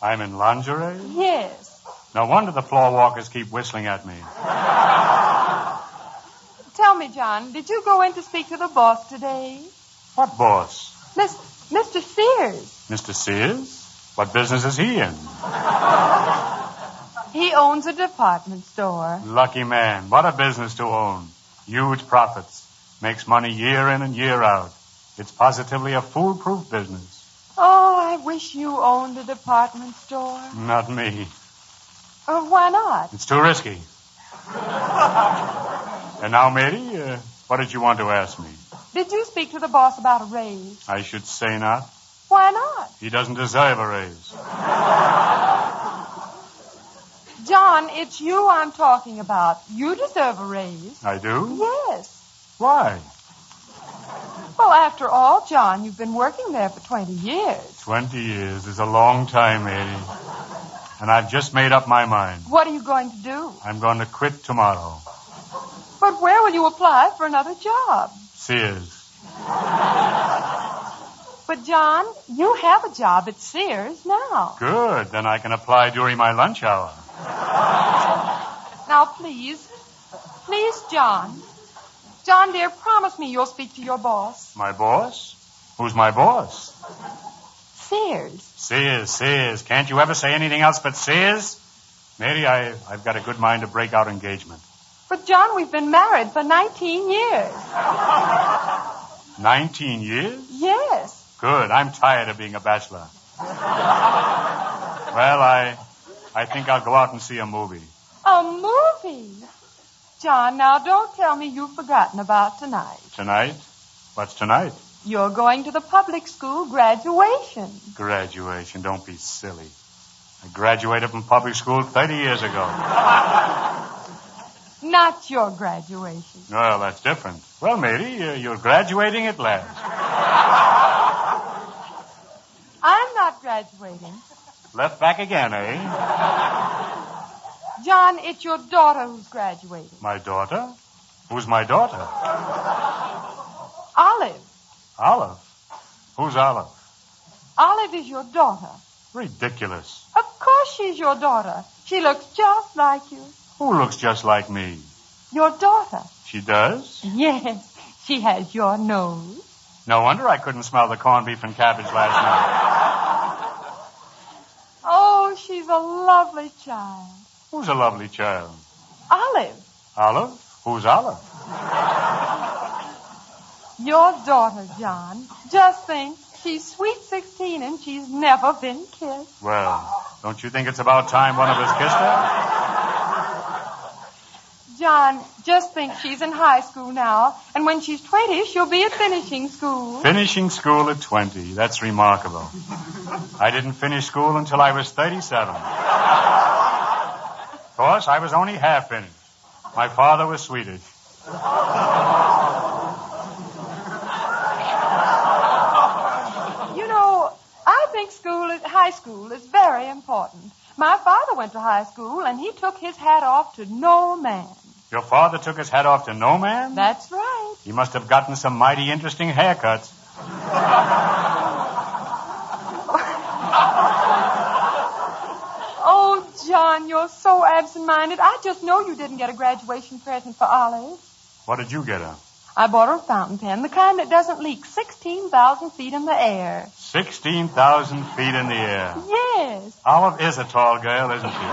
I'm in lingerie? Yes. No wonder the floor walkers keep whistling at me. Tell me, John, did you go in to speak to the boss today? What boss? Mr. Sears. Mr. Sears? What business is he in? He owns a department store. Lucky man. What a business to own. Huge profits. Makes money year in and year out. It's positively a foolproof business. Oh, I wish you owned a department store. Not me. Why not? It's too risky. And now, matey, what did you want to ask me? Did you speak to the boss about a raise? I should say not. Why not? He doesn't deserve a raise. John, it's you I'm talking about. You deserve a raise. I do? Yes. Why? Well, after all, John, you've been working there for 20 years. 20 years is a long time, matey. And I've just made up my mind. What are you going to do? I'm going to quit tomorrow. But where will you apply for another job? Sears. But, John, you have a job at Sears now. Good. Then I can apply during my lunch hour. Now, please, John. John, dear, promise me you'll speak to your boss. My boss? Who's my boss? Sears. Sears. Can't you ever say anything else but Sears? Mary, I've got a good mind to break out engagement. But, John, we've been married for 19 years. 19 years? Yes. Good. I'm tired of being a bachelor. Well, I think I'll go out and see a movie. A movie? John, now don't tell me you've forgotten about tonight. Tonight? What's tonight? You're going to the public school graduation. Graduation? Don't be silly. I graduated from public school 30 years ago. Not your graduation. Well, that's different. Well, Mary, you're graduating at last. I'm not graduating. Left back again, eh? John, it's your daughter who's graduating. My daughter? Who's my daughter? Olive. Olive? Who's Olive? Olive is your daughter. Ridiculous. Of course she's your daughter. She looks just like you. Who looks just like me? Your daughter. She does? Yes. She has your nose. No wonder I couldn't smell the corned beef and cabbage last night. Oh, she's a lovely child. Who's a lovely child? Olive. Olive? Who's Olive? Your daughter, John. Just think, she's sweet 16 and she's never been kissed. Well, don't you think it's about time one of us kissed her? John, just think she's in high school now, and when she's 20, she'll be at finishing school. Finishing school at 20. That's remarkable. I didn't finish school until I was 37. Of course, I was only half finished. My father was Swedish. You know, I think high school is very important. My father went to high school, and he took his hat off to no man. Your father took his hat off to no man? That's right. He must have gotten some mighty interesting haircuts. Oh, John, you're so absent-minded. I just know you didn't get a graduation present for Olive. What did you get her? I bought her a fountain pen, the kind that doesn't leak 16,000 feet in the air. 16,000 feet in the air. Yes. Olive is a tall girl, isn't she?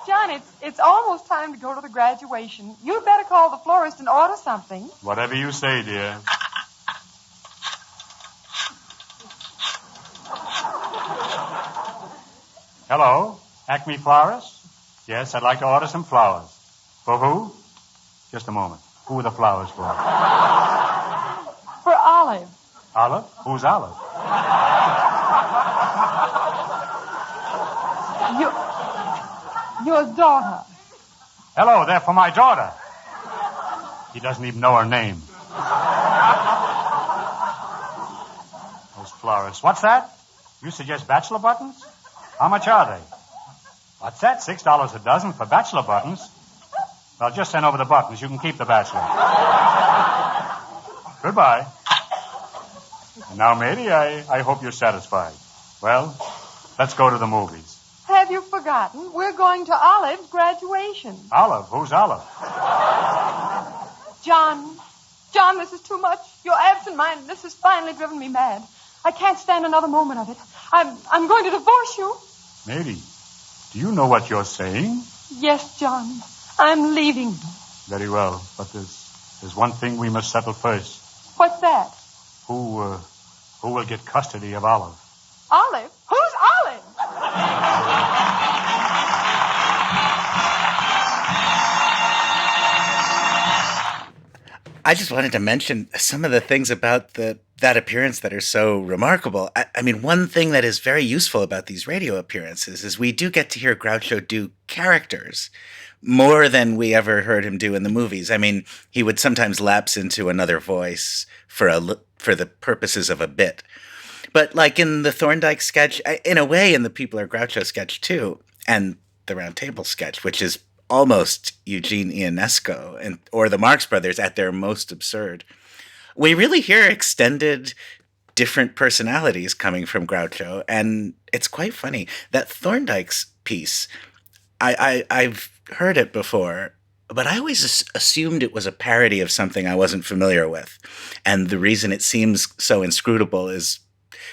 John, it's almost time to go to the graduation. You'd better call the florist and order something. Whatever you say, dear. Hello, Acme Florist? Yes, I'd like to order some flowers. For who? Just a moment. Who are the flowers for? For Olive. Olive? Who's Olive? Your daughter. Hello, they're for my daughter. He doesn't even know her name. Those florists. What's that? You suggest bachelor buttons? How much are they? What's that? $6 a dozen for bachelor buttons? Well, just send over the buttons. You can keep the bachelor. Goodbye. And now, matey, I hope you're satisfied. Well, let's go to the movies. Have you forgotten? We're going to Olive's graduation. Olive? Who's Olive? John, this is too much. Your absent-mindedness has finally driven me mad. I can't stand another moment of it. I'm going to divorce you. Matey, do you know what you're saying? Yes, John. I'm leaving you. Very well, but there's one thing we must settle first. What's that? Who will get custody of Olive? Olive? Who's Olive? I just wanted to mention some of the things about that appearance that are so remarkable. I mean, one thing that is very useful about these radio appearances is we do get to hear Groucho do characters more than we ever heard him do in the movies. I mean, he would sometimes lapse into another voice for the purposes of a bit. But like in the Thorndike sketch, in a way in the People Are Groucho sketch too, and the Round Table sketch, which is almost Eugene Ionesco or the Marx Brothers at their most absurd. We really hear extended different personalities coming from Groucho, and it's quite funny. That Thorndike's piece, I've heard it before, but I always assumed it was a parody of something I wasn't familiar with. And the reason it seems so inscrutable is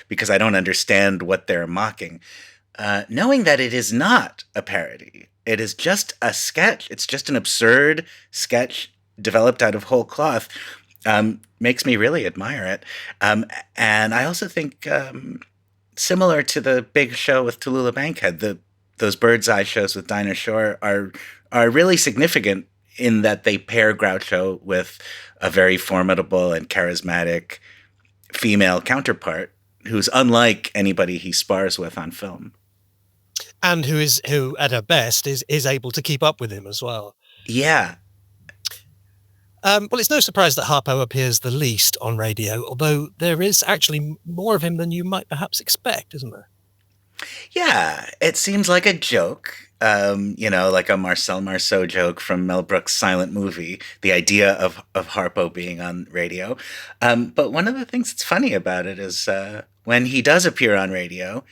because I don't understand what they're mocking. Knowing that it is not a parody, it is just a sketch. It's just an absurd sketch developed out of whole cloth. Makes me really admire it. And I also think, similar to the big show with Tallulah Bankhead, those bird's eye shows with Dinah Shore are really significant in that they pair Groucho with a very formidable and charismatic female counterpart who's unlike anybody he spars with on film. And who at her best is able to keep up with him as well. Yeah. Well, it's no surprise that Harpo appears the least on Radio, although there is actually more of him than you might perhaps expect, isn't there? Yeah, it seems like a joke, like a Marcel Marceau joke from Mel Brooks' silent movie, the idea of Harpo being on radio. But one of the things that's funny about it is when he does appear on radio,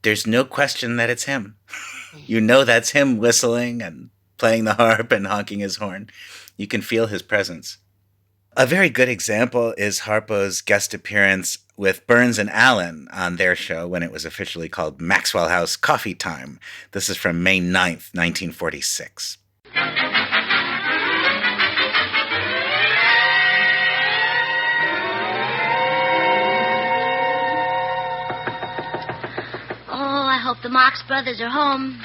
there's no question that it's him. You know that's him whistling and playing the harp and honking his horn. You can feel his presence. A very good example is Harpo's guest appearance with Burns and Allen on their show when it was officially called Maxwell House Coffee Time. This is from May 9th, 1946. Oh, I hope the Marx Brothers are home.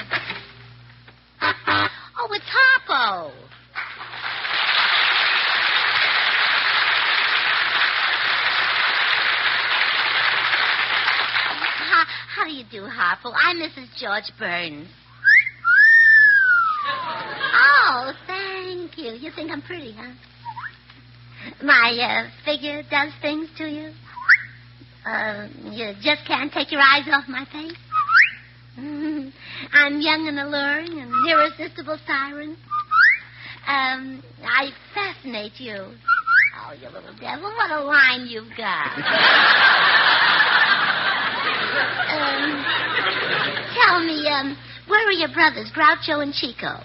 Oh, it's Harpo. How do you do, Harpo? I'm Mrs. George Burns. Oh, thank you. You think I'm pretty, huh? My figure does things to you? You just can't take your eyes off my face? I'm young and alluring, an irresistible siren. I fascinate you. Oh, you little devil, what a line you've got. Tell me, where are your brothers, Groucho and Chico?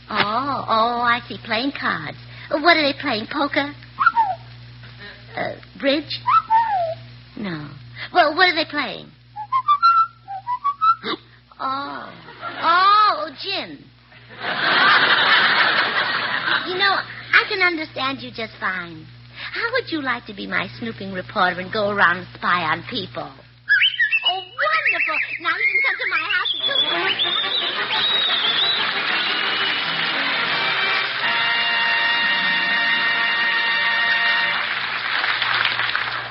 Oh, I see, playing cards. What are they playing, poker? Bridge? No. Well, what are they playing? Oh, gin. You know, I can understand you just fine. How would you like to be my snooping reporter and go around and spy on people? Oh, wonderful. Now you can come to my house and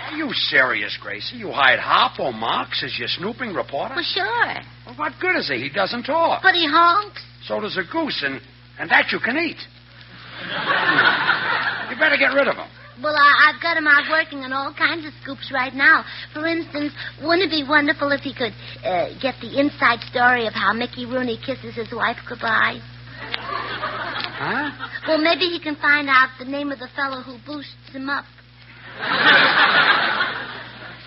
Are you serious, Gracie? You hired Harpo Marx as your snooping reporter? Well, sure. Well, what good is he? He doesn't talk. But he honks. So does a goose, and that you can eat. You better get rid of him. Well, I've got him out working on all kinds of scoops right now. For instance, wouldn't it be wonderful if he could get the inside story of how Mickey Rooney kisses his wife goodbye? Huh? Well, maybe he can find out the name of the fellow who boosts him up.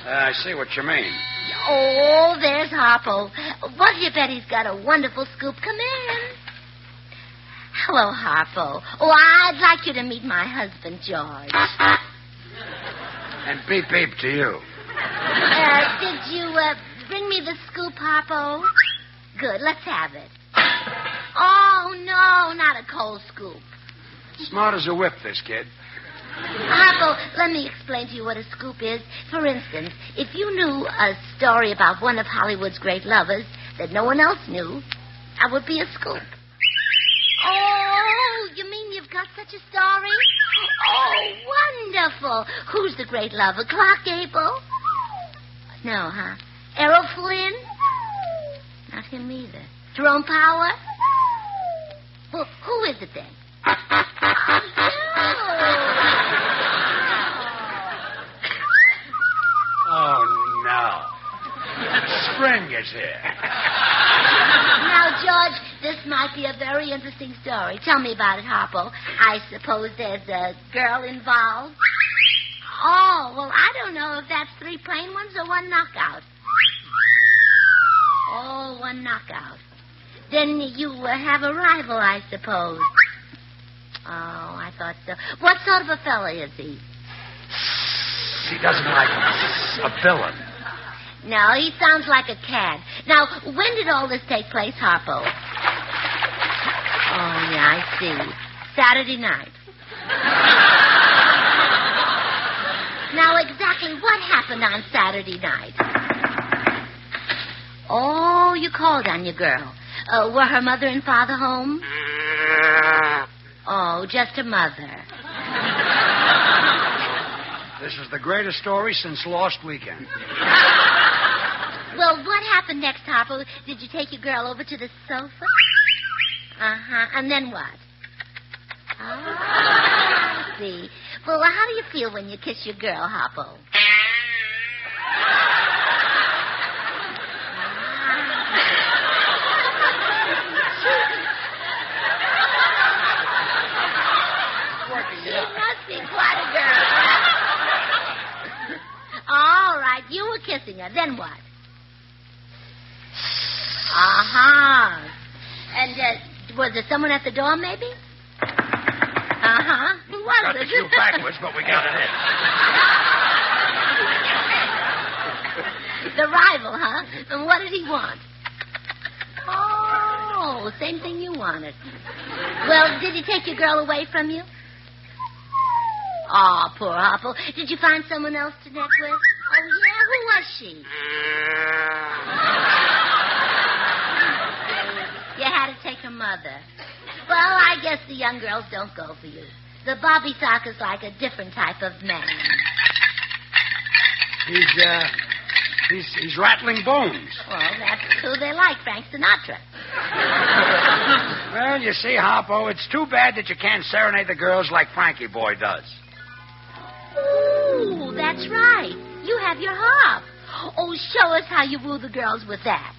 I see what you mean. Oh, there's Harpo. What do you bet he's got a wonderful scoop? Come in. Hello, Harpo. Oh, I'd like you to meet my husband, George. And beep beep to you. Did you bring me the scoop, Harpo? Good, let's have it. Oh, no, not a cold scoop. Smart as a whip, this kid. Harpo, let me explain to you what a scoop is. For instance, if you knew a story about one of Hollywood's great lovers that no one else knew, that would be a scoop. Oh, you mean you've got such a story? Oh, wonderful. Who's the great lover? Clark Gable? No, huh? Errol Flynn? Not him either. Jerome Power? Well, who is it then? Oh, no. Spring is here. Now, George, this might be a very interesting story. Tell me about it, Harpo. I suppose there's a girl involved. Oh, well, I don't know if that's 3 plain ones or 1 knockout. Oh, 1 knockout. Then you have a rival, I suppose. Oh, I thought so. What sort of a fella is he? He doesn't like a villain. No, he sounds like a cad. Now, when did all this take place, Harpo? Oh, yeah, I see. Saturday night. Now, exactly what happened on Saturday night? Oh, you called on your girl. Were her mother and father home? Oh, just her mother. This is the greatest story since Lost Weekend. Well, what happened next, Harpo? Did you take your girl over to the sofa? Uh-huh. And then what? Oh, I see. Well, how do you feel when you kiss your girl, Harpo? She must be quite a girl. All right, you were kissing her. Then what? Uh-huh. And was there someone at the door, maybe? Uh-huh. Who was Got it? the cue backwards, but we got it in. The rival, huh? And what did he want? Oh, same thing you wanted. Well, did he take your girl away from you? Oh, poor Harpo. Did you find someone else to net with? Oh, yeah? Who was she? You had to take her mother. Well, I guess the young girls don't go for you. The Bobby Socker's like a different type of man. He's rattling bones. Well, that's who they like, Frank Sinatra. Well, you see, Harpo, it's too bad that you can't serenade the girls like Frankie Boy does. Ooh, that's right. You have your harp. Oh, show us how you woo the girls with that.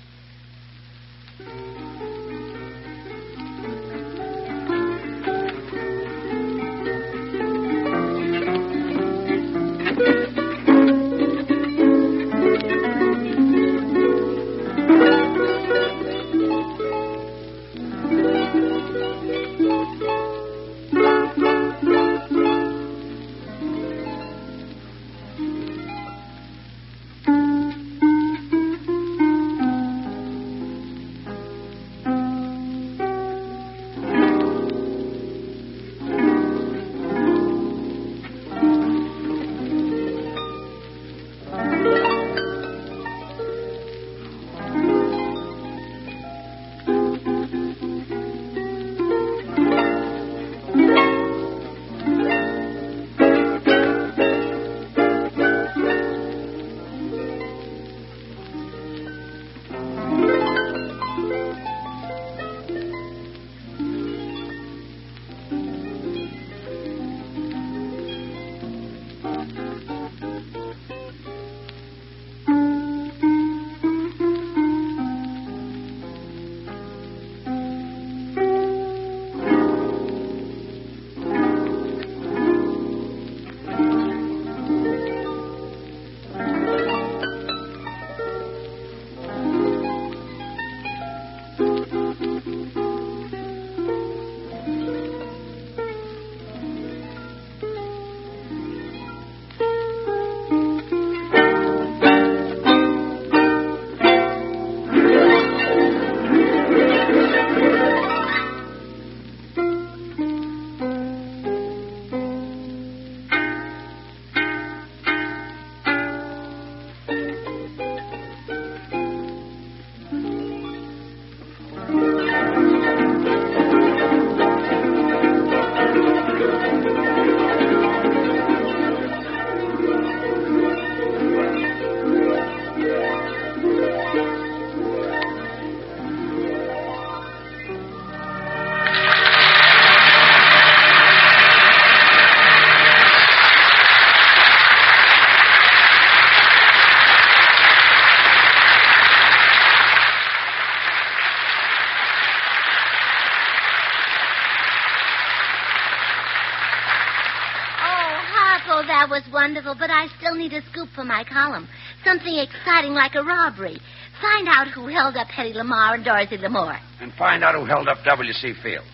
was wonderful, but I still need a scoop for my column. Something exciting like a robbery. Find out who held up Hedy Lamarr and Dorothy Lamour. And find out who held up W.C. Fields.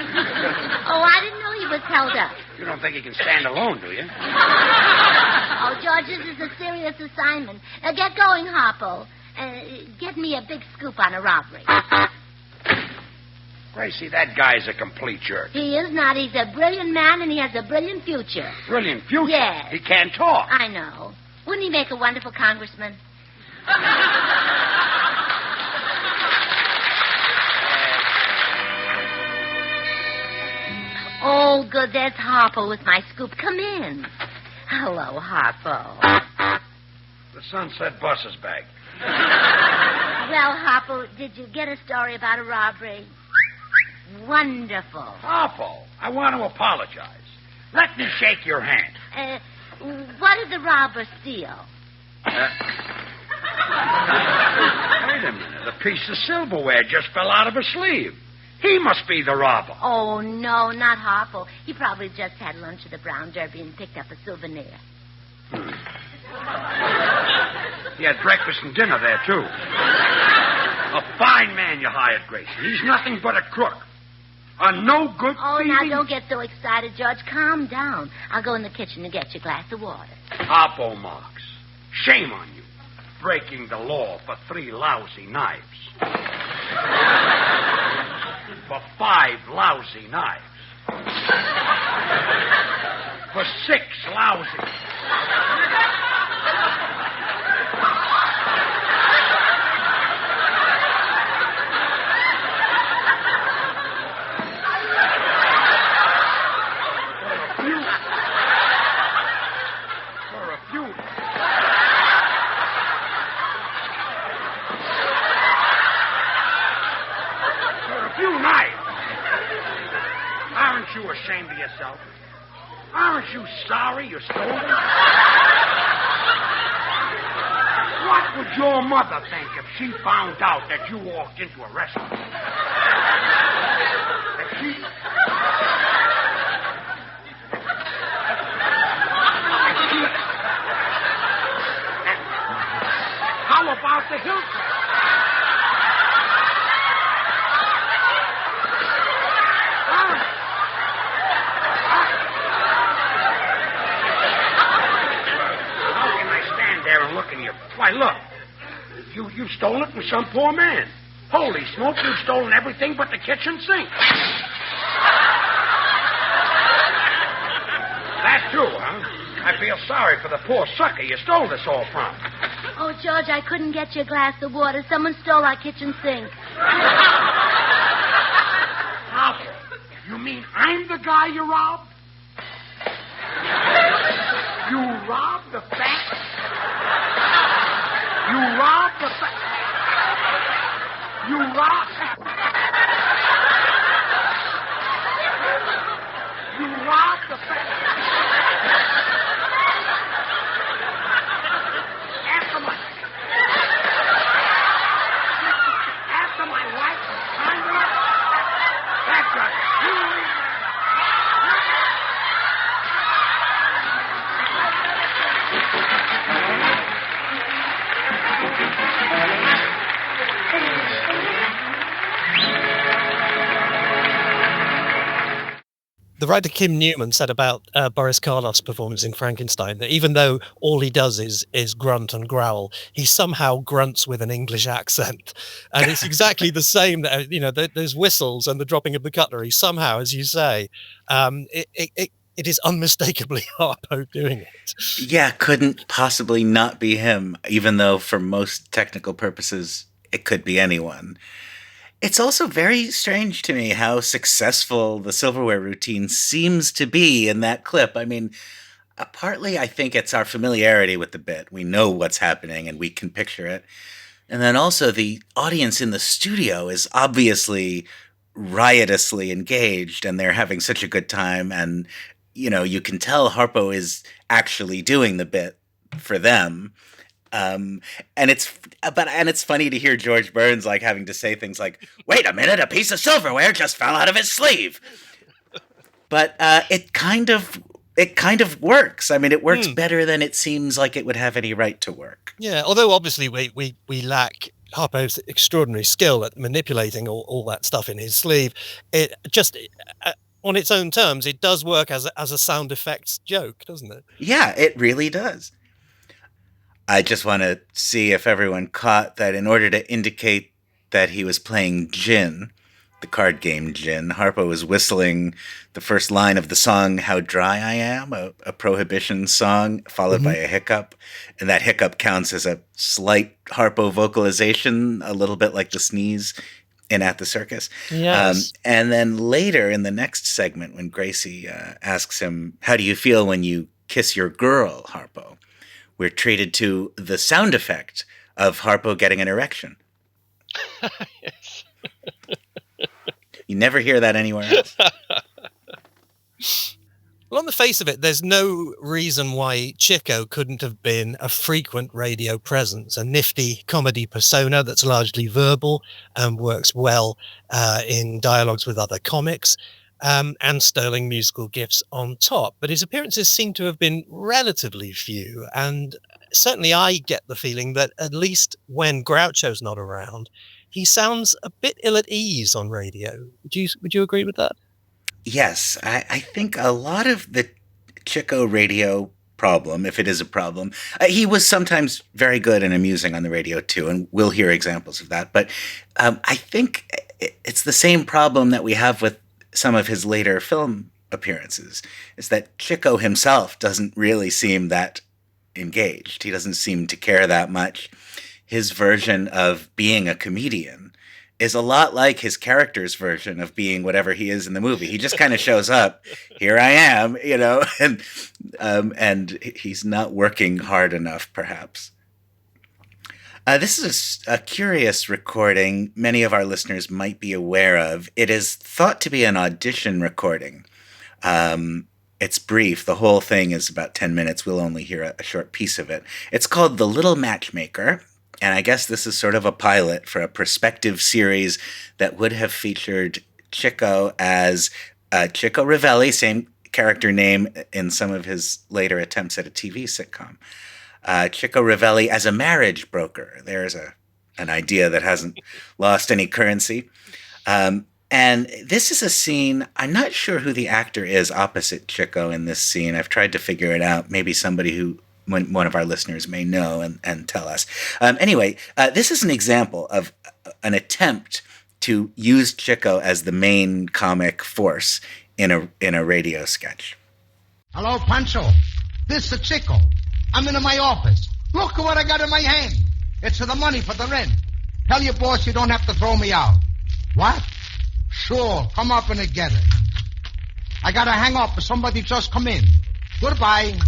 Oh, I didn't know he was held up. You don't think he can stand alone, do you? Oh, George, this is a serious assignment. Get going, Harpo. Get me a big scoop on a robbery. Gracie, that guy's a complete jerk. He is not. He's a brilliant man, and he has a brilliant future. Brilliant future? Yes. He can't talk. I know. Wouldn't he make a wonderful congressman? Oh, good. There's Harpo with my scoop. Come in. Hello, Harpo. The Sunset bus is back. Well, Harpo, did you get a story about a robbery? Wonderful. Harpo, I want to apologize. Let me shake your hand. What did the robber steal? Wait a minute. A piece of silverware just fell out of a sleeve. He must be the robber. Oh, no, not Harpo. He probably just had lunch at the Brown Derby and picked up a souvenir. He had breakfast and dinner there, too. A fine man you hired, Gracie. He's nothing but a crook. A no-good Oh, thieving... now, don't get so excited, George. Calm down. I'll go in the kitchen and get you a glass of water. Harpo Marx. Shame on you. Breaking the law for 3 lousy knives. For 5 lousy knives. For 6 lousy... Aren't you ashamed of yourself? Aren't you sorry you stole them? What would your mother think if she found out that you walked into a restaurant? If she... How about the Hilton? Why, look. You stole it from some poor man. Holy smoke, you've stolen everything but the kitchen sink. That too, huh? I feel sorry for the poor sucker you stole this all from. Oh, George, I couldn't get you a glass of water. Someone stole our kitchen sink. Harpo, you mean I'm the guy you robbed? You robbed the bank? You robbed the bank? You robbed... You robbed the bank? After my wife was kind enough? That's a huge... The writer Kim Newman said about Boris Karloff's performance in Frankenstein that even though all he does is grunt and growl, he somehow grunts with an English accent. And it's exactly the same, those whistles and the dropping of the cutlery. Somehow, as you say, it is unmistakably Harpo doing it. Yeah, couldn't possibly not be him, even though for most technical purposes, it could be anyone. It's also very strange to me how successful the silverware routine seems to be in that clip. I mean, partly I think it's our familiarity with the bit. We know what's happening and we can picture it. And then also the audience in the studio is obviously riotously engaged and they're having such a good time. And, you can tell Harpo is actually doing the bit for them. And it's funny to hear George Burns having to say things like, "Wait a minute, a piece of silverware just fell out of his sleeve." But it kind of it kind of works. I mean, it works better than it seems like it would have any right to work. Yeah, although obviously we lack Harpo's extraordinary skill at manipulating all that stuff in his sleeve. It just, on its own terms, it does work as a sound effects joke, doesn't it? Yeah, it really does. I just want to see if everyone caught that in order to indicate that he was playing gin, the card game Gin, Harpo was whistling the first line of the song How Dry I Am, a Prohibition song, followed by a hiccup. And that hiccup counts as a slight Harpo vocalization, a little bit like the sneeze in At the Circus. Yes. And then later in the next segment, when Gracie asks him, how do you feel when you kiss your girl, Harpo? We're treated to the sound effect of Harpo getting an erection. Yes. You never hear that anywhere else. Well, on the face of it, there's no reason why Chico couldn't have been a frequent radio presence, a nifty comedy persona that's largely verbal and works well in dialogues with other comics, and sterling musical gifts on top. But his appearances seem to have been relatively few, and certainly I get the feeling that at least when Groucho's not around, he sounds a bit ill at ease on radio. Would you agree with that? Yes, I think a lot of the Chico radio problem, if it is a problem, he was sometimes very good and amusing on the radio too, and we'll hear examples of that. But I think it's the same problem that we have with some of his later film appearances, is that Chico himself doesn't really seem that engaged. He doesn't seem to care that much. His version of being a comedian is a lot like his character's version of being whatever he is in the movie. He just kind of shows up, here I am, and he's not working hard enough, perhaps. This is a curious recording many of our listeners might be aware of. It is thought to be an audition recording. It's brief. The whole thing is about 10 minutes. We'll only hear a short piece of it. It's called The Little Matchmaker. And I guess this is sort of a pilot for a prospective series that would have featured Chico as Chico Revelli, same character name in some of his later attempts at a TV sitcom. Chico Revelli as a marriage broker. There's an idea that hasn't lost any currency. And this is a scene, I'm not sure who the actor is opposite Chico in this scene. I've tried to figure it out. Maybe somebody who one of our listeners may know and tell us. Anyway, this is an example of an attempt to use Chico as the main comic force in a radio sketch. Hello, Pancho. This is Chico. I'm in my office. Look at what I got in my hand. It's the money for the rent. Tell your boss you don't have to throw me out. What? Sure, come up and get it. I gotta hang up. Somebody just come in. Goodbye.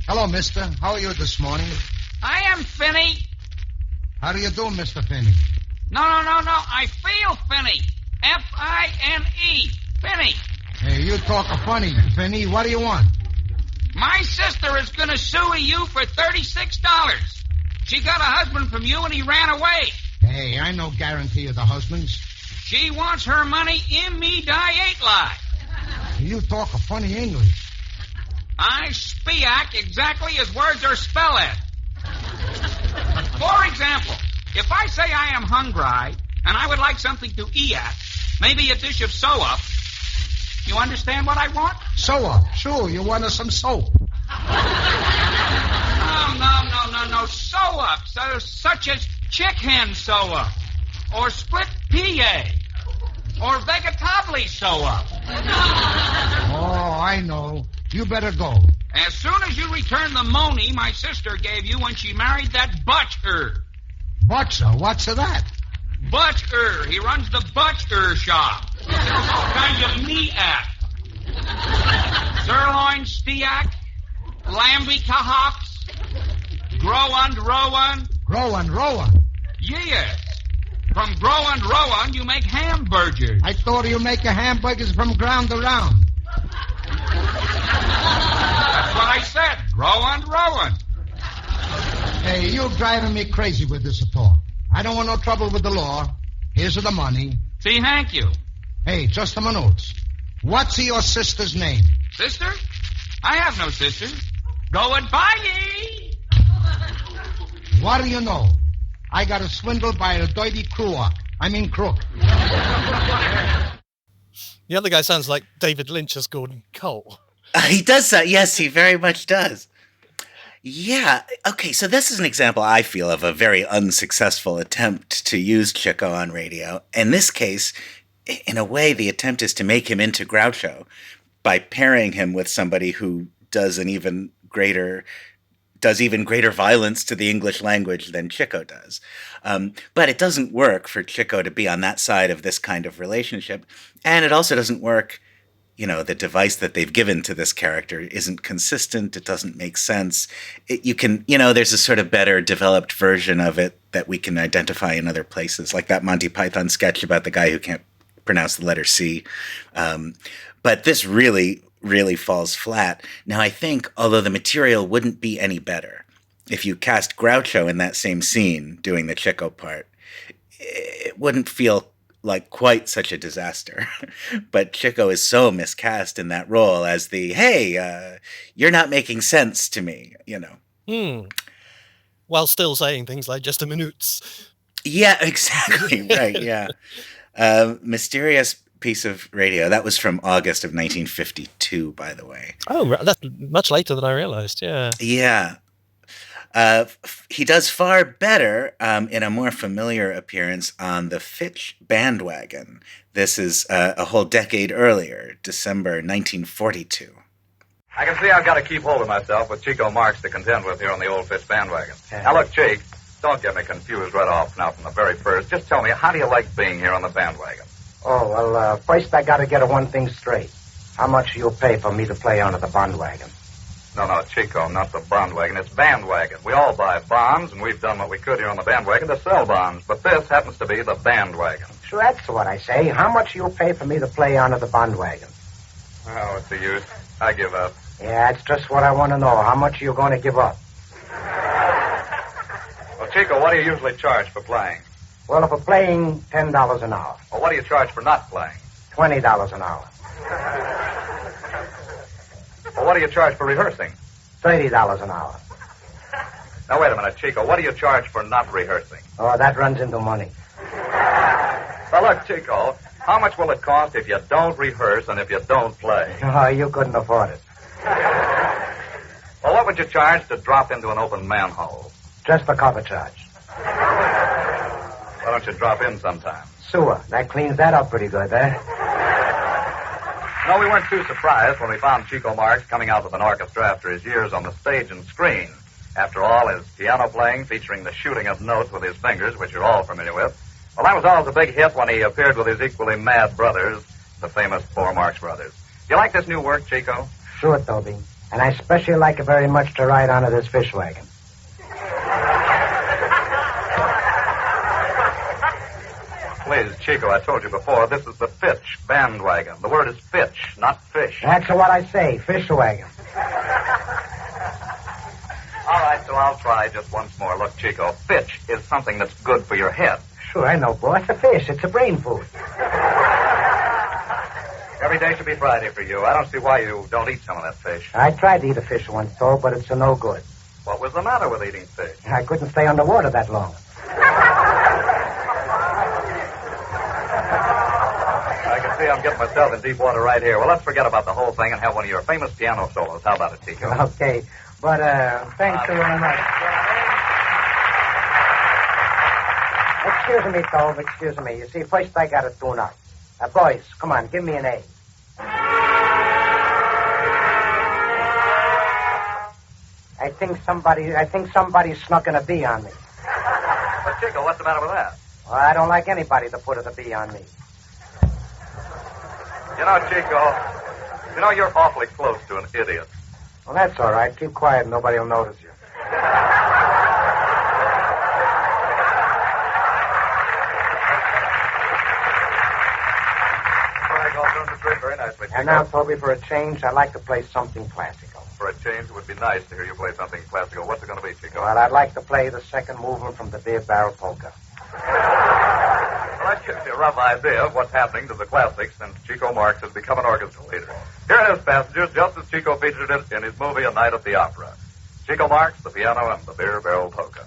Hello, mister. How are you this morning? I am Finney. How do you do, Mr. Finney? No. I feel Finney. F-I-N-E. Finney. Hey, you talk funny, Finney. What do you want? My sister is going to sue you for $36. She got a husband from you and he ran away. Hey, I no guarantee of the husbands. She wants her money in me die 8 lie. You talk funny English. I speak exactly as words are spelled. For example, if I say I am hungry and I would like something to eat at, maybe a dish of soap, you understand what I want? Soap, sure. You want some soap. No. Soap, such as chicken soap, or split PA, or vegetable soap. Oh, I know. You better go. As soon as you return the money my sister gave you when she married that butcher. Butcher? What's that? Butcher. He runs the butcher shop. All kinds of meat at. Sirloin, steak, lamby hops, Rowan. Rowan? Yes. From Rowan, you make hamburgers. I thought you make hamburgers from ground around. That's what I said. Rowan. Hey, you're driving me crazy with this talk. I don't want no trouble with the law. Here's the money. See, thank you. Hey, just a minute. What's your sister's name? Sister? I have no sisters. Go and buy ye. What do you know? I got swindled by a dirty crook. The other guy sounds like David Lynch as Gordon Cole. He does that. Yes, he very much does. Yeah. Okay, so this is an example, I feel, of a very unsuccessful attempt to use Chico on radio. In this case, in a way, the attempt is to make him into Groucho by pairing him with somebody who does even greater violence to the English language than Chico does. But it doesn't work for Chico to be on that side of this kind of relationship. And it also doesn't work, the device that they've given to this character isn't consistent. It doesn't make sense. There's a sort of better developed version of it that we can identify in other places, like that Monty Python sketch about the guy who can't pronounce the letter C. But this really falls flat. Now, I think, although the material wouldn't be any better if you cast Groucho in that same scene doing the Chico part, it wouldn't feel like quite such a disaster. But Chico is so miscast in that role as hey, you're not making sense to me, While still saying things like just a minute. Yeah, exactly. Right, yeah. Mysterious piece of radio. That was from August of 1952, by the way. Oh, that's much later than I realized, yeah. Yeah. He does far better in a more familiar appearance on the Fitch Bandwagon. This is a whole decade earlier, December 1942. I can see I've got to keep hold of myself with Chico Marx to contend with here on the old Fitch Bandwagon. Now, look, Chick, don't get me confused right off now from the very first. Just tell me, how do you like being here on the bandwagon? Oh, well, first I got to get one thing straight. How much you'll pay for me to play onto the bandwagon? No, Chico, not the bandwagon. It's bandwagon. We all buy bonds, and we've done what we could here on the bandwagon to sell bonds. But this happens to be the bandwagon. Sure, that's what I say. How much you'll pay for me to play onto the bandwagon? Oh, what's the use? I give up. Yeah, that's just what I want to know. How much you going to give up? Well, Chico, what do you usually charge for playing? Well, for playing, $10 an hour. Well, what do you charge for not playing? $20 an hour. Well, what do you charge for rehearsing? $30 an hour. Now, wait a minute, Chico. What do you charge for not rehearsing? Oh, that runs into money. Well, look, Chico, how much will it cost if you don't rehearse and if you don't play? Oh, you couldn't afford it. Well, what would you charge to drop into an open manhole? Just the cover charge. Why don't you drop in sometime? Sewer. That cleans that up pretty good, eh? No, we weren't too surprised when we found Chico Marx coming out with an orchestra after his years on the stage and screen. After all, his piano playing featuring the shooting of notes with his fingers, which you're all familiar with. Well, that was always a big hit when he appeared with his equally mad brothers, the famous four Marx brothers. Do you like this new work, Chico? Sure, Toby. And I especially like it very much to ride onto this fish wagon. Please, Chico, I told you before, this is the Fitch Bandwagon. The word is Fitch, not fish. That's what I say, fish wagon. All right, so I'll try just once more. Look, Chico, Fitch is something that's good for your head. Sure, I know, boy. It's a fish. It's a brain food. Every day should be Friday for you. I don't see why you don't eat some of that fish. I tried to eat a fish once, though, but it's no good. What was the matter with eating fish? I couldn't stay underwater that long. I can see I'm getting myself in deep water right here. Well, let's forget about the whole thing and have one of your famous piano solos. How about it, Chico? Okay, but thanks very much. Excuse me, Tove, excuse me. You see, first I got to tune up. Boys, come on, give me an A. I think somebody snuck in a B on me. But, Chico, what's the matter with that? Well, I don't like anybody to put a B on me. You know, Chico, you're awfully close to an idiot. Well, that's all right. Keep quiet and nobody will notice you. Very nicely, Chico. And now, Toby, for a change, I'd like to play something classical. For a change, it would be nice to hear you play something classical. What's it going to be, Chico? Well, I'd like to play the second movement from the Beer Barrel Polka. Well, that gives you a rough idea of what's happening to the classics since Chico Marx has become an orchestra leader. Here it is, passengers, just as Chico featured it in his movie A Night at the Opera. Chico Marx, the piano, and the beer barrel polka.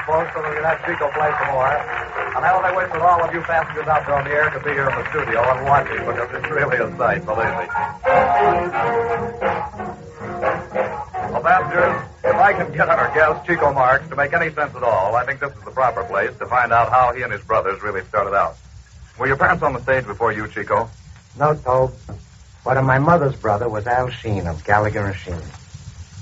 Folks, so that we can have Chico play some more. And I only wish that all of you passengers out there on the air could be here in the studio and watch it, because it's really a sight, believe me. Well, passengers, if I can get our guest, Chico Marx, to make any sense at all, I think this is the proper place to find out how he and his brothers really started out. Were your parents on the stage before you, Chico? No, Tobe. But my mother's brother was Al Sheen of Gallagher and Sheen.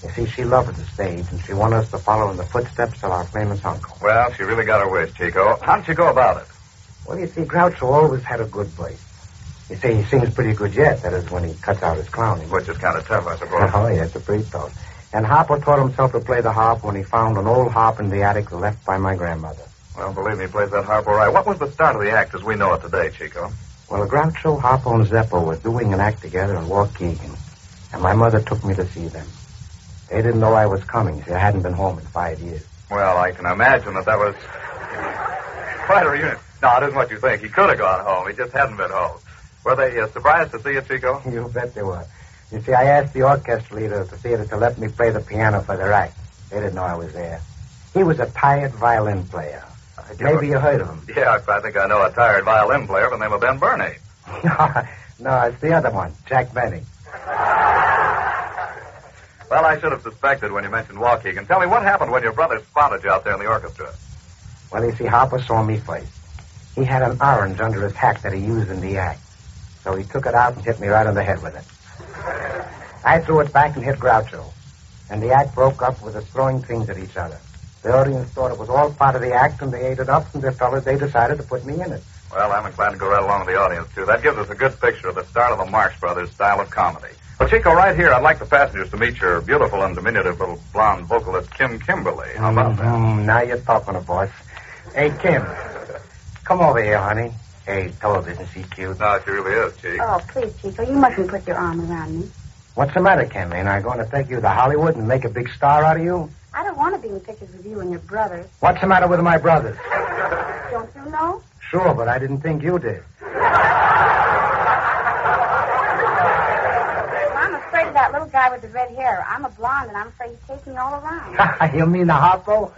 You see, she loved the stage, and she wanted us to follow in the footsteps of our famous uncle. Well, she really got her wish, Chico. How did you go about it? Well, you see, Groucho always had a good voice. You see, he sings pretty good yet. That is, when he cuts out his clowning. Which is kind of tough, I suppose. Oh, yeah, it's a pretty tough. And Harpo taught himself to play the harp when he found an old harp in the attic left by my grandmother. Well, believe me, he plays that harp all right. What was the start of the act as we know it today, Chico? Well, Groucho, Harpo, and Zeppo were doing an act together in Waukegan, and my mother took me to see them. They didn't know I was coming. See, I hadn't been home in 5 years. Well, I can imagine that was quite a reunion. No, it isn't what you think. He could have gone home. He just hadn't been home. Were they surprised to see you, Chico? You bet they were. You see, I asked the orchestra leader of the theater to let me play the piano for their act. They didn't know I was there. He was a tired violin player. Maybe you heard of him. Yeah, I think I know a tired violin player by the name of Ben Burney. No, it's the other one, Jack Benny. Well, I should have suspected when you mentioned Waukegan. Tell me, what happened when your brother spotted you out there in the orchestra? Well, you see, Harpo saw me first. He had an orange under his hat that he used in the act. So he took it out and hit me right on the head with it. I threw it back and hit Groucho. And the act broke up with us throwing things at each other. The audience thought it was all part of the act, and they ate it up, and they decided to put me in it. Well, I'm inclined to go right along with the audience, too. That gives us a good picture of the start of the Marx Brothers' style of comedy. Well, Chico, right here, I'd like the passengers to meet your beautiful and diminutive little blonde vocalist, Kim Kimberly. How about that? Now you're talking, boss. Hey, Kim, come over here, honey. Hey, Toad, isn't she cute? No, she really is, Chico. Oh, please, Chico, you mustn't put your arm around me. What's the matter, Kim? Ain't I going to take you to Hollywood and make a big star out of you? I don't want to be in pictures with you and your brothers. What's the matter with my brothers? Don't you know? Sure, but I didn't think you did. I'm afraid of that little guy with the red hair. I'm a blonde, and I'm afraid he's chasing me all around. You mean the Harpo?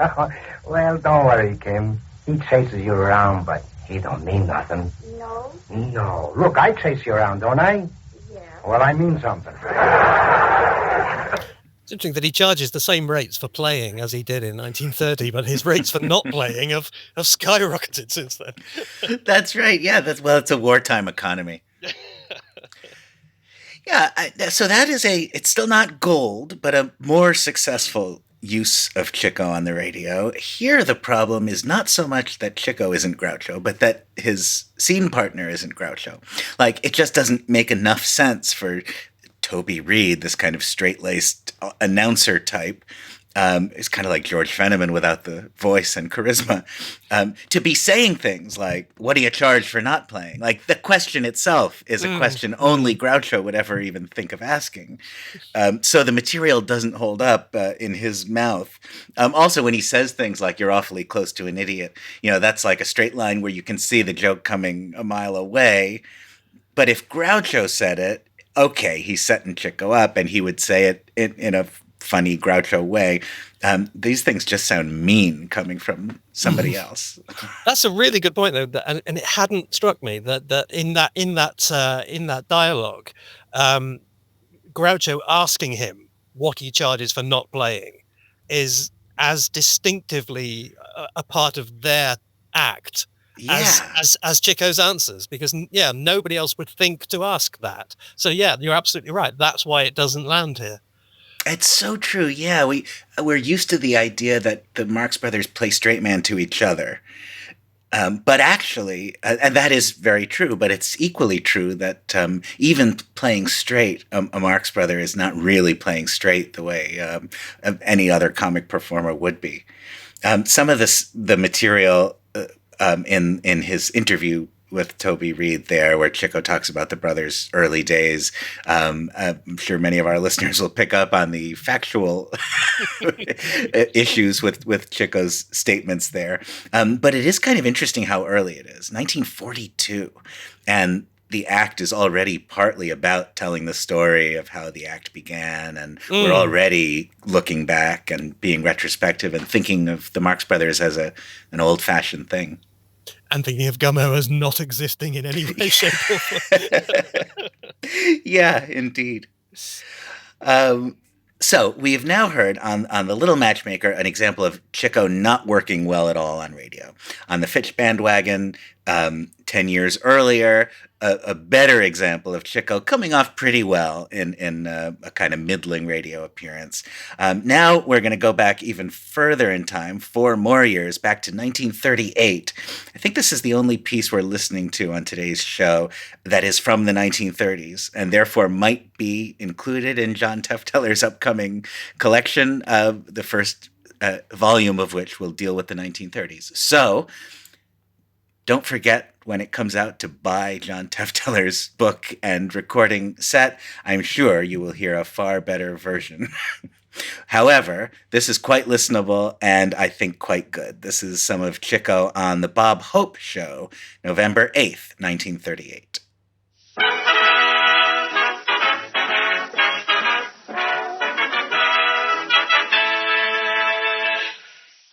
Well, don't worry, Kim. He chases you around, but he don't mean nothing. No? No. Look, I chase you around, don't I? Yeah. Well, I mean something. It's interesting that he charges the same rates for playing as he did in 1930, but his rates for not playing have skyrocketed since then. That's right. Yeah, it's a wartime economy. Yeah, so that is it's still not gold, but a more successful use of Chico on the radio. Here, the problem is not so much that Chico isn't Groucho, but that his scene partner isn't Groucho. Like, it just doesn't make enough sense for Toby Reed, this kind of straight-laced announcer type, it's kind of like George Fenneman without the voice and charisma, to be saying things like, what do you charge for not playing? Like, the question itself is a question only Groucho would ever even think of asking. So the material doesn't hold up in his mouth. Also, when he says things like, you're awfully close to an idiot, that's like a straight line where you can see the joke coming a mile away. But if Groucho said it, okay, he's setting Chico up, and he would say it in a funny Groucho way. These things just sound mean coming from somebody else. That's a really good point, though, and it hadn't struck me that in that dialogue, Groucho asking him what he charges for not playing is as distinctively a part of their act as Chico's answers, because nobody else would think to ask that. So you're absolutely right. That's why it doesn't land here. It's so true. Yeah, we're used to the idea that the Marx Brothers play straight man to each other. But actually, and that is very true, but it's equally true that even playing straight, a Marx Brother is not really playing straight the way any other comic performer would be. Some of the material in his interview with Toby Reed there, where Chico talks about the brothers' early days. I'm sure many of our listeners will pick up on the factual issues with Chico's statements there. But it is kind of interesting how early it is, 1942. And the act is already partly about telling the story of how the act began. And we're already looking back and being retrospective and thinking of the Marx Brothers as an old-fashioned thing. And thinking of Gummo as not existing in any way, shape, or form. Yeah, indeed. So we have now heard on The Little Matchmaker an example of Chico not working well at all on radio. On the Fitch bandwagon, 10 years earlier, a better example of Chico coming off pretty well in a kind of middling radio appearance. Now we're going to go back even further in time, 4 more years, back to 1938. I think this is the only piece we're listening to on today's show that is from the 1930s, and therefore might be included in John Tefteller's upcoming collection, the first volume of which will deal with the 1930s. So don't forget, when it comes out, to buy John Tefteller's book and recording set. I'm sure you will hear a far better version. However, this is quite listenable and I think quite good. This is some of Chico on The Bob Hope Show, November 8th, 1938.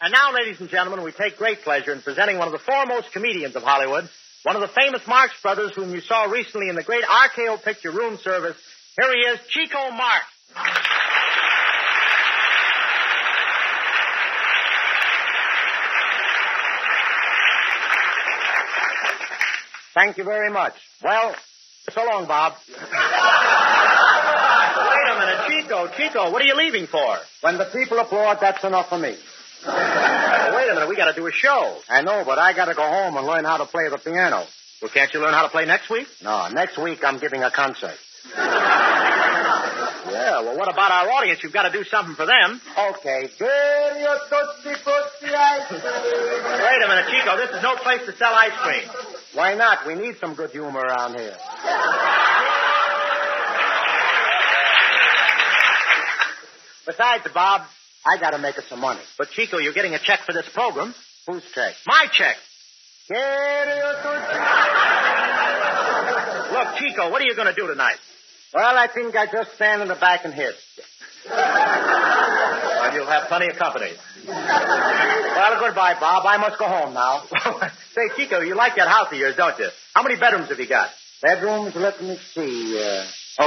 And now, ladies and gentlemen, we take great pleasure in presenting one of the foremost comedians of Hollywood, one of the famous Marx Brothers whom you saw recently in the great RKO Picture Room Service. Here he is, Chico Marx. Thank you very much. Well, so long, Bob. Wait a minute, Chico, what are you leaving for? When the people applaud, that's enough for me. Wait a minute, we got to do a show. I know, but I got to go home and learn how to play the piano. Well, can't you learn how to play next week? No, next week I'm giving a concert. Yeah, well, what about our audience? You've got to do something for them. Okay. Wait a minute, Chico, this is no place to sell ice cream. Why not? We need some good humor around here. Besides, Bob, I got to make us some money. But, Chico, you're getting a check for this program. Whose check? My check. Look, Chico, what are you going to do tonight? Well, I think I just stand in the back and hit. Well, you'll have plenty of company. Well, goodbye, Bob. I must go home now. Say, Chico, you like that house of yours, don't you? How many bedrooms have you got? Bedrooms? Let me see.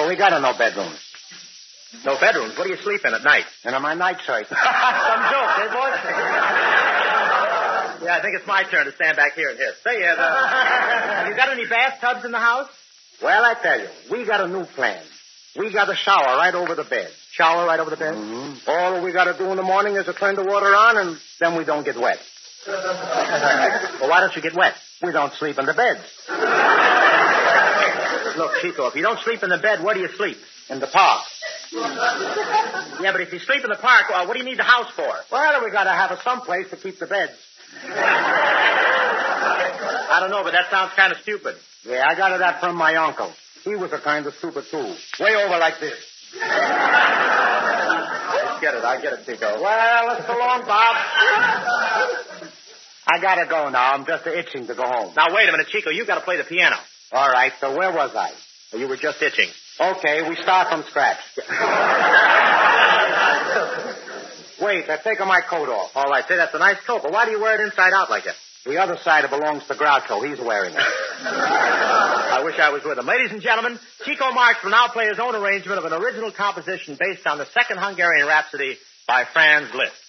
We got no bedrooms. No bedrooms? What do you sleep in at night? In my nightshirt. Some joke, eh, boys? Yeah, I think it's my turn to stand back here and hiss. Say, have you got any bathtubs in the house? Well, I tell you, we got a new plan. We got a shower right over the bed. Shower right over the bed? Mm-hmm. All we got to do in the morning is to turn the water on, and then we don't get wet. Well, why don't you get wet? We don't sleep in the beds. Look, Chico, if you don't sleep in the bed, where do you sleep? In the park. Yeah, but if you sleep in the park, what do you need the house for? Well, we got to have some place to keep the beds. I don't know, but that sounds kind of stupid. Yeah, I got that from my uncle. He was a kind of stupid, too. Way over like this. I get it, Chico. Well, let's go along, Bob. I got to go now. I'm just itching to go home. Now, wait a minute, Chico. You've got to play the piano. All right, so where was I? You were just itching. Okay, we start from scratch. Wait, they're taking my coat off. All right, say, that's a nice coat, but why do you wear it inside out like that? The other side belongs to Groucho. He's wearing it. I wish I was with him. Ladies and gentlemen, Chico Marx will now play his own arrangement of an original composition based on the Second Hungarian Rhapsody by Franz Liszt.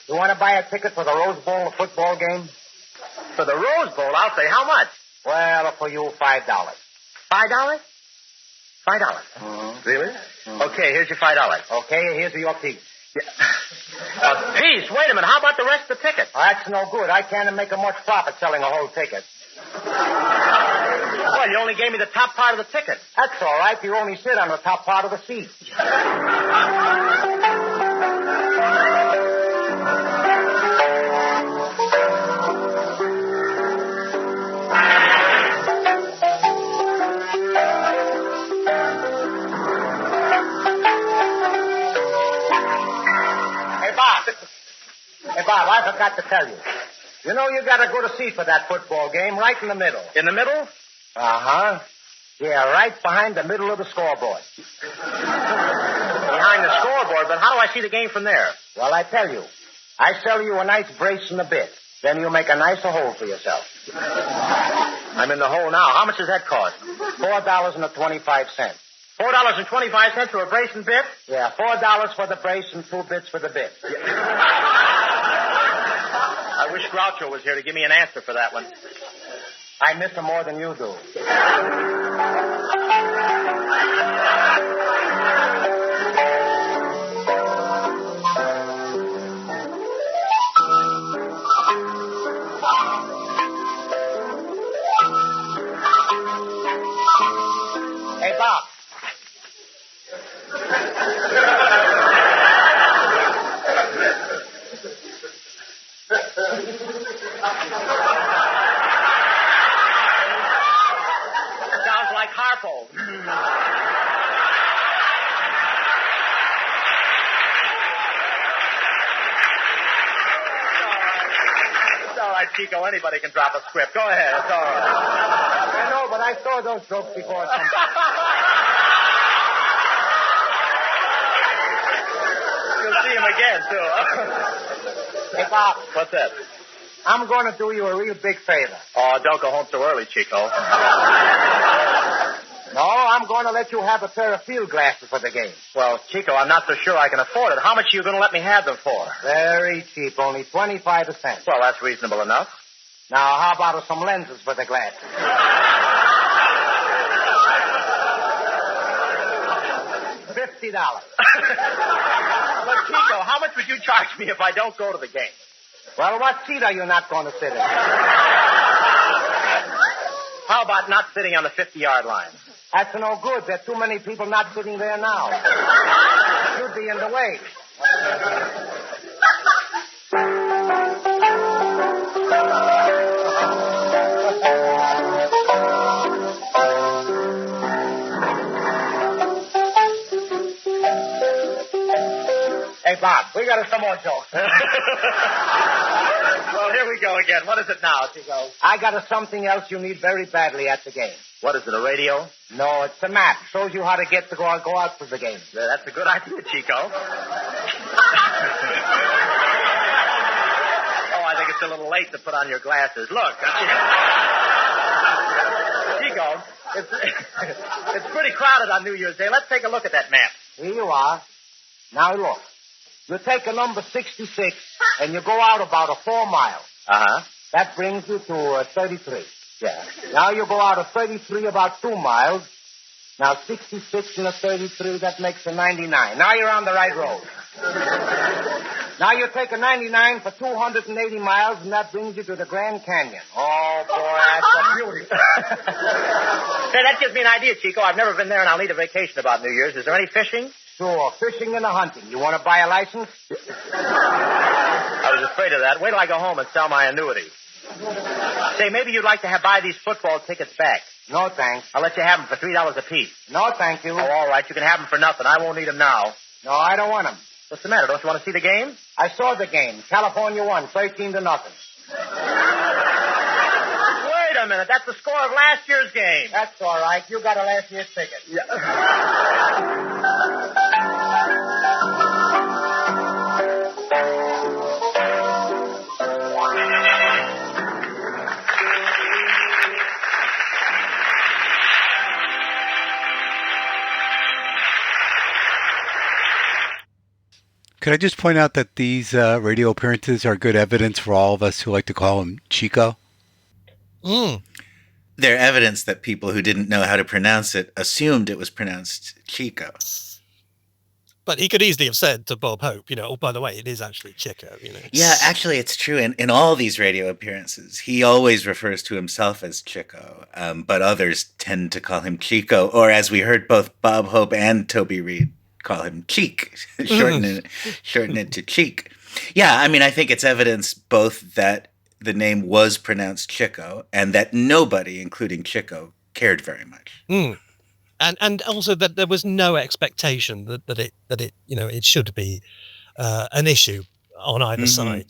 You want to buy a ticket for the Rose Bowl football game? For the Rose Bowl, I'll say. How much? Well, for you, $5. $5? $5? Mm-hmm. Really? Mm-hmm. Okay, here's your $5. Okay, here's your piece. A piece? Wait a minute. How about the rest of the ticket? That's no good. I can't make much profit selling a whole ticket. Well, you only gave me the top part of the ticket. That's all right. You only sit on the top part of the seat. Hey, Bob, I forgot to tell you. You know you got a good seat for that football game, right in the middle. In the middle? Uh-huh. Yeah, right behind the middle of the scoreboard. Behind the scoreboard, but how do I see the game from there? Well, I tell you. I sell you a nice brace and a bit. Then you make a nicer hole for yourself. I'm in the hole now. How much does that cost? $4.25. $4.25 for a brace and bit? Yeah, $4 for the brace and 2 bits for the bit. I wish Groucho was here to give me an answer for that one. I miss him more than you do. Hey, Bob. Sounds like Harpo. It's all right, Chico. Anybody can drop a script. Go ahead. It's all right. I know, but I saw those jokes before. You'll see him again, too. Hey, Bob. What's that? I'm going to do you a real big favor. Oh, don't go home so early, Chico. No, I'm going to let you have a pair of field glasses for the game. Well, Chico, I'm not so sure I can afford it. How much are you going to let me have them for? Very cheap, only 25 cents. Well, that's reasonable enough. Now, how about some lenses for the glasses? $50. Look, Chico, how much would you charge me if I don't go to the game? Well, what seat are you not going to sit in? How about not sitting on the 50-yard line? That's no good. There are too many people not sitting there now. You'd be in the way. Hey, Bob, we got some more jokes. Well, here we go again. What is it now, Chico? I got something else you need very badly at the game. What is it, a radio? No, it's a map. Shows you how to get to go out for the game. That's a good idea, Chico. Oh, I think it's a little late to put on your glasses. Look. Chico, it's pretty crowded on New Year's Day. Let's take a look at that map. Here you are. Now look. You take a number 66, and you go out about 4 miles. Uh-huh. That brings you to 33. Yeah. Now you go out of 33 about 2 miles. Now 66 and 33, that makes a 99. Now you're on the right road. Now you take a 99 for 280 miles, and that brings you to the Grand Canyon. Oh, boy, that's a beauty. Hey, that gives me an idea, Chico. I've never been there, and I'll need a vacation about New Year's. Is there any fishing? Sure, fishing and hunting. You want to buy a license? I was afraid of that. Wait till I go home and sell my annuity. Say, maybe you'd like to buy these football tickets back. No, thanks. I'll let you have them for $3 apiece. No, thank you. Oh, all right. You can have them for nothing. I won't need them now. No, I don't want them. What's the matter? Don't you want to see the game? I saw the game. California won 13-0. Wait a minute. That's the score of last year's game. That's all right. You got a last year's ticket. Yeah. Could I just point out that these radio appearances are good evidence for all of us who like to call him Chico? They're evidence that people who didn't know how to pronounce it assumed it was pronounced Chico. But he could easily have said to Bob Hope, oh, by the way, it is actually Chico, Yeah, actually, it's true. In all these radio appearances, he always refers to himself as Chico, but others tend to call him Chico, or as we heard both Bob Hope and Toby Reed call him Cheek, shorten it to Cheek. Yeah, I mean, I think it's evidence both that the name was pronounced Chico and that nobody, including Chico, cared very much. And also that there was no expectation that it should be an issue on either side.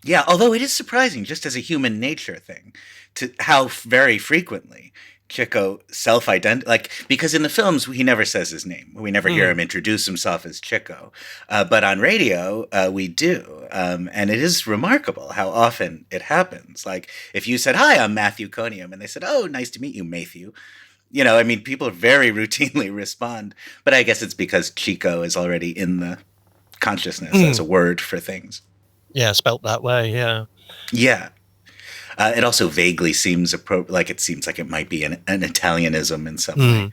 Yeah, although it is surprising, just as a human nature thing, to how very frequently Chico self-identifies, because in the films he never says his name. We never hear him introduce himself as Chico. But on radio, we do. And it is remarkable how often it happens. Like, if you said, "Hi, I'm Matthew Conium," and they said, "Oh, nice to meet you, Matthew." People very routinely respond. But I guess it's because Chico is already in the consciousness as a word for things. Yeah, spelt that way, yeah. Yeah. It also vaguely seems like it might be an Italianism in some way.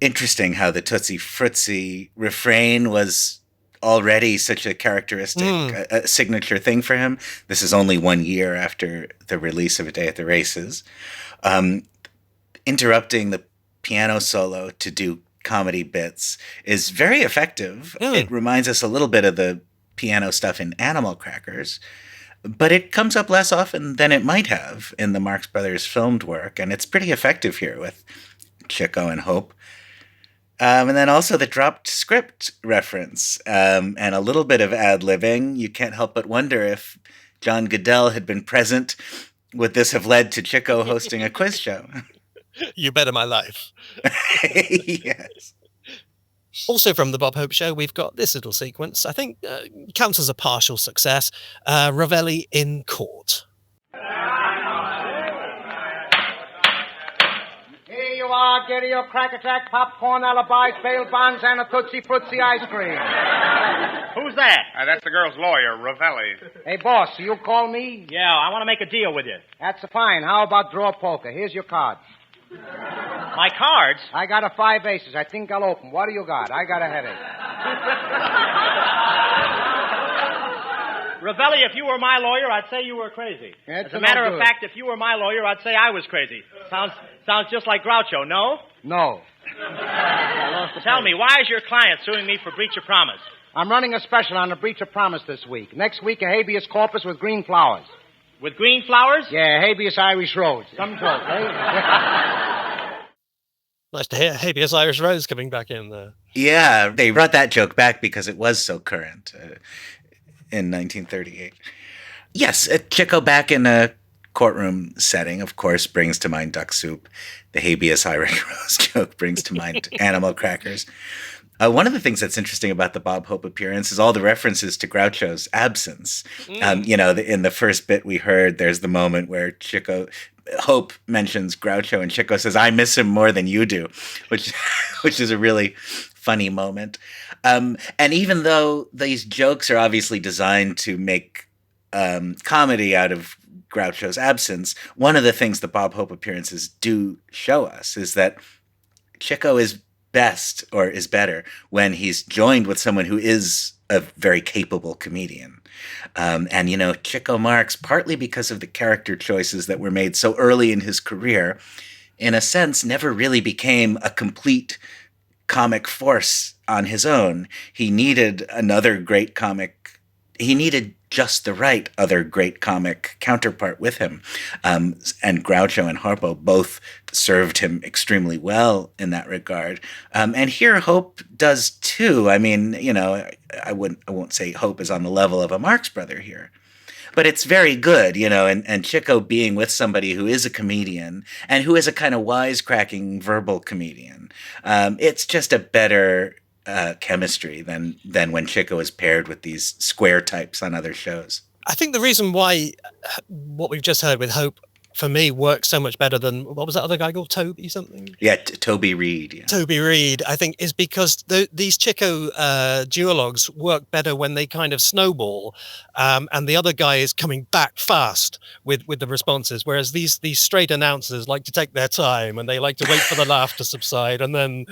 Interesting how the Tootsie Frutti refrain was already such a characteristic, a signature thing for him. This is only 1 year after the release of A Day at the Races. Interrupting the piano solo to do comedy bits is very effective. It reminds us a little bit of the piano stuff in Animal Crackers. But it comes up less often than it might have in the Marx Brothers filmed work, and it's pretty effective here with Chico and Hope. And then also the dropped script reference and a little bit of ad-libbing. You can't help but wonder if John Goodell had been present, would this have led to Chico hosting a quiz show? You bet on my life. Yes. Also from the Bob Hope Show, we've got this little sequence. I think counts as a partial success. Ravelli in court. Here you are. Get your Cracker Jack, popcorn, alibis, bail bonds, and a Tootsie Frutti ice cream. Who's that? That's the girl's lawyer, Ravelli. Hey, boss, you call me? Yeah, I want to make a deal with you. That's fine. How about draw poker? Here's your cards. My cards? I got a 5 aces. I think I'll open. What do you got? I got a headache. Ravelli, if you were my lawyer, I'd say you were crazy. As a matter of fact, if you were my lawyer, I'd say I was crazy. Sounds just like Groucho, no? No. Tell me, why is your client suing me for breach of promise? I'm running a special on the breach of promise this week. Next week, a habeas corpus with green flowers. With green flowers? Yeah, habeas Irish rose. Some joke, eh? Nice to hear habeas Irish rose coming back in there. Yeah, they brought that joke back because it was so current in 1938. Yes, Chico back in a courtroom setting, of course, brings to mind duck soup. The habeas rigorous joke brings to mind animal crackers. One of the things that's interesting about the Bob Hope appearance is all the references to Groucho's absence. In the first bit we heard, there's the moment where Hope mentions Groucho, and Chico says, "I miss him more than you do," which is a really funny moment. And even though these jokes are obviously designed to make comedy out of Groucho's absence, one of the things the Bob Hope appearances do show us is that Chico is best, or is better, when he's joined with someone who is a very capable comedian. Chico Marx, partly because of the character choices that were made so early in his career, in a sense, never really became a complete comic force on his own. He needed another great comic. He needed just the right other great comic counterpart with him. And Groucho and Harpo both served him extremely well in that regard. And here Hope does too. I mean, I won't say Hope is on the level of a Marx brother here, but it's very good, and Chico being with somebody who is a comedian and who is a kind of wisecracking verbal comedian. It's just a better chemistry than when Chico is paired with these square types on other shows. I think the reason why what we've just heard with Hope, for me, works so much better than, what was that other guy called? Toby something? Yeah, Toby Reed. Yeah. Toby Reed, I think, is because these Chico duologues work better when they kind of snowball, and the other guy is coming back fast with the responses, whereas these straight announcers like to take their time, and they like to wait for the laugh to subside, and then,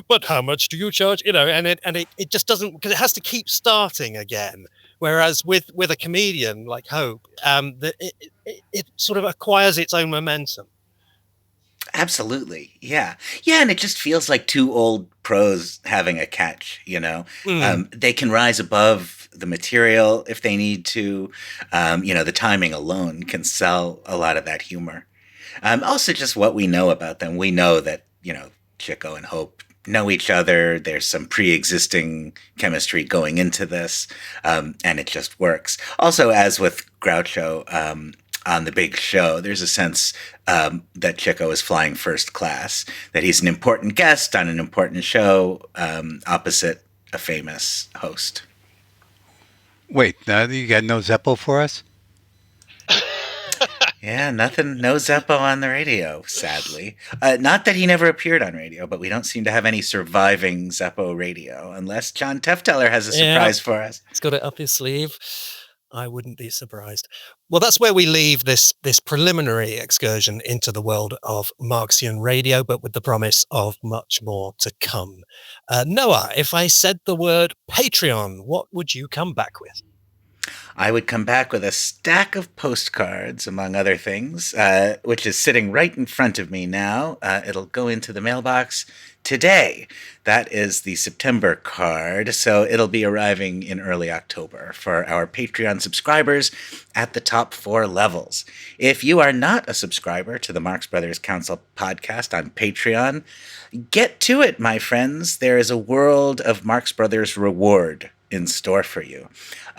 but how much do you charge? And it just doesn't, because it has to keep starting again. Whereas with a comedian like Hope, it sort of acquires its own momentum. Absolutely. Yeah. Yeah. And it just feels like two old pros having a catch, They can rise above the material if they need to. The timing alone can sell a lot of that humor. Also, just what we know about them. We know that, Chico and Hope know each other. There's some pre-existing chemistry going into this, and it just works. Also, as with Groucho on the big show, there's a sense that Chico is flying first class, that he's an important guest on an important show opposite a famous host. Wait, you got no Zeppo for us? Yeah, no Zeppo on the radio, sadly. Not that he never appeared on radio, but we don't seem to have any surviving Zeppo radio, unless John Tefteller has a surprise for us. He's got it up his sleeve. I wouldn't be surprised. Well, that's where we leave this preliminary excursion into the world of Marxian radio, but with the promise of much more to come. Noah, if I said the word Patreon, what would you come back with? I would come back with a stack of postcards, among other things, which is sitting right in front of me now. It'll go into the mailbox today. That is the September card, so it'll be arriving in early October for our Patreon subscribers at the top 4 levels. If you are not a subscriber to the Marx Brothers Council podcast on Patreon, get to it, my friends. There is a world of Marx Brothers reward in store for you.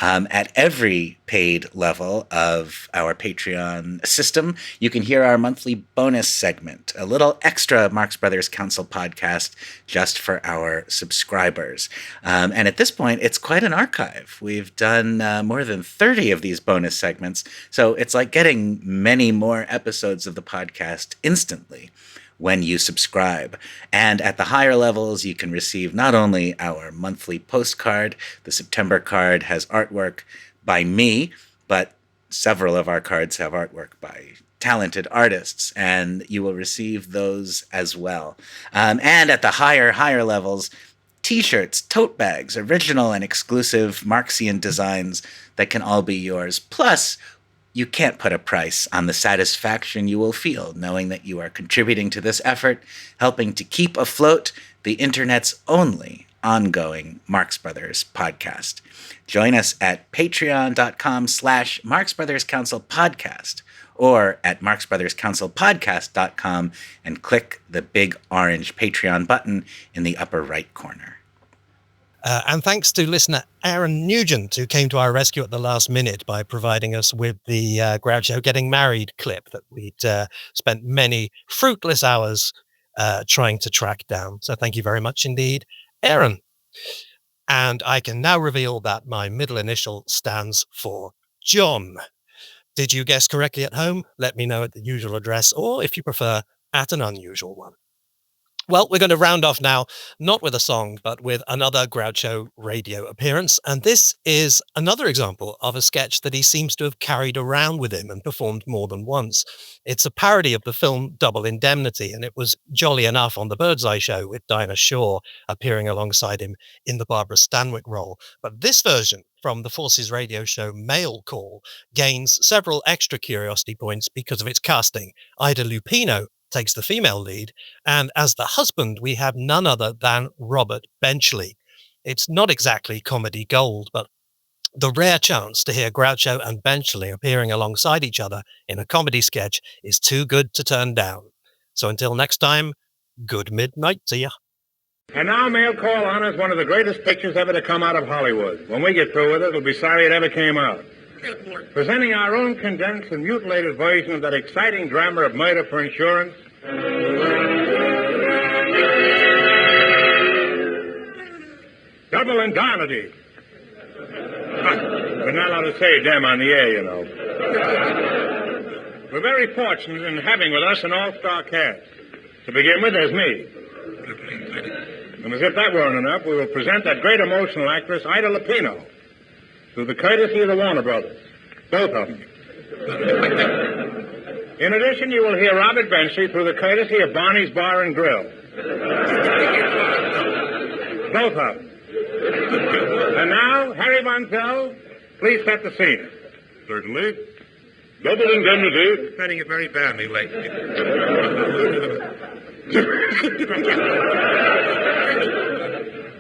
At every paid level of our Patreon system, you can hear our monthly bonus segment, a little extra Marx Brothers Council podcast just for our subscribers. And at this point, it's quite an archive. We've done more than 30 of these bonus segments, so it's like getting many more episodes of the podcast instantly when you subscribe. And at the higher levels, you can receive not only our monthly postcard, the September card has artwork by me, but several of our cards have artwork by talented artists, and you will receive those as well. And at the higher levels, T-shirts, tote bags, original and exclusive Marxian designs that can all be yours. Plus, you can't put a price on the satisfaction you will feel knowing that you are contributing to this effort, helping to keep afloat the internet's only ongoing Marx Brothers podcast. Join us at patreon.com/Marx Brothers Council podcast or at marxbrotherscouncilpodcast.com and click the big orange Patreon button in the upper right corner. And thanks to listener Aaron Nugent, who came to our rescue at the last minute by providing us with the Groucho getting married clip that we'd spent many fruitless hours trying to track down. So thank you very much indeed, Aaron. And I can now reveal that my middle initial stands for John. Did you guess correctly at home? Let me know at the usual address, or if you prefer, at an unusual one. Well, we're going to round off now, not with a song, but with another Groucho radio appearance. And this is another example of a sketch that he seems to have carried around with him and performed more than once. It's a parody of the film Double Indemnity, and it was jolly enough on the Birdseye Show with Dinah Shore appearing alongside him in the Barbara Stanwyck role. But this version from the Forces radio show Mail Call gains several extra curiosity points because of its casting. Ida Lupino takes the female lead, and as the husband we have none other than Robert Benchley. It's not exactly comedy gold, but the rare chance to hear Groucho and Benchley appearing alongside each other in a comedy sketch is too good to turn down. So until next time, good midnight to you. And now Mail Call honors one of the greatest pictures ever to come out of Hollywood. When we get through with it, we'll be sorry it ever came out. Presenting our own condensed and mutilated version of that exciting drama of Murder for Insurance. Double Indemnity. We're not allowed to say them on the air, you know. We're very fortunate in having with us an all-star cast. To begin with, there's me. And as if that weren't enough, we will present that great emotional actress, Ida Lupino, through the courtesy of the Warner Brothers. Both of them. In addition, you will hear Robert Benchley through the courtesy of Barney's Bar and Grill. Both of them. And now, Harry Von Zell, please set the scene. Certainly. Double Indemnity. Spending it very badly lately.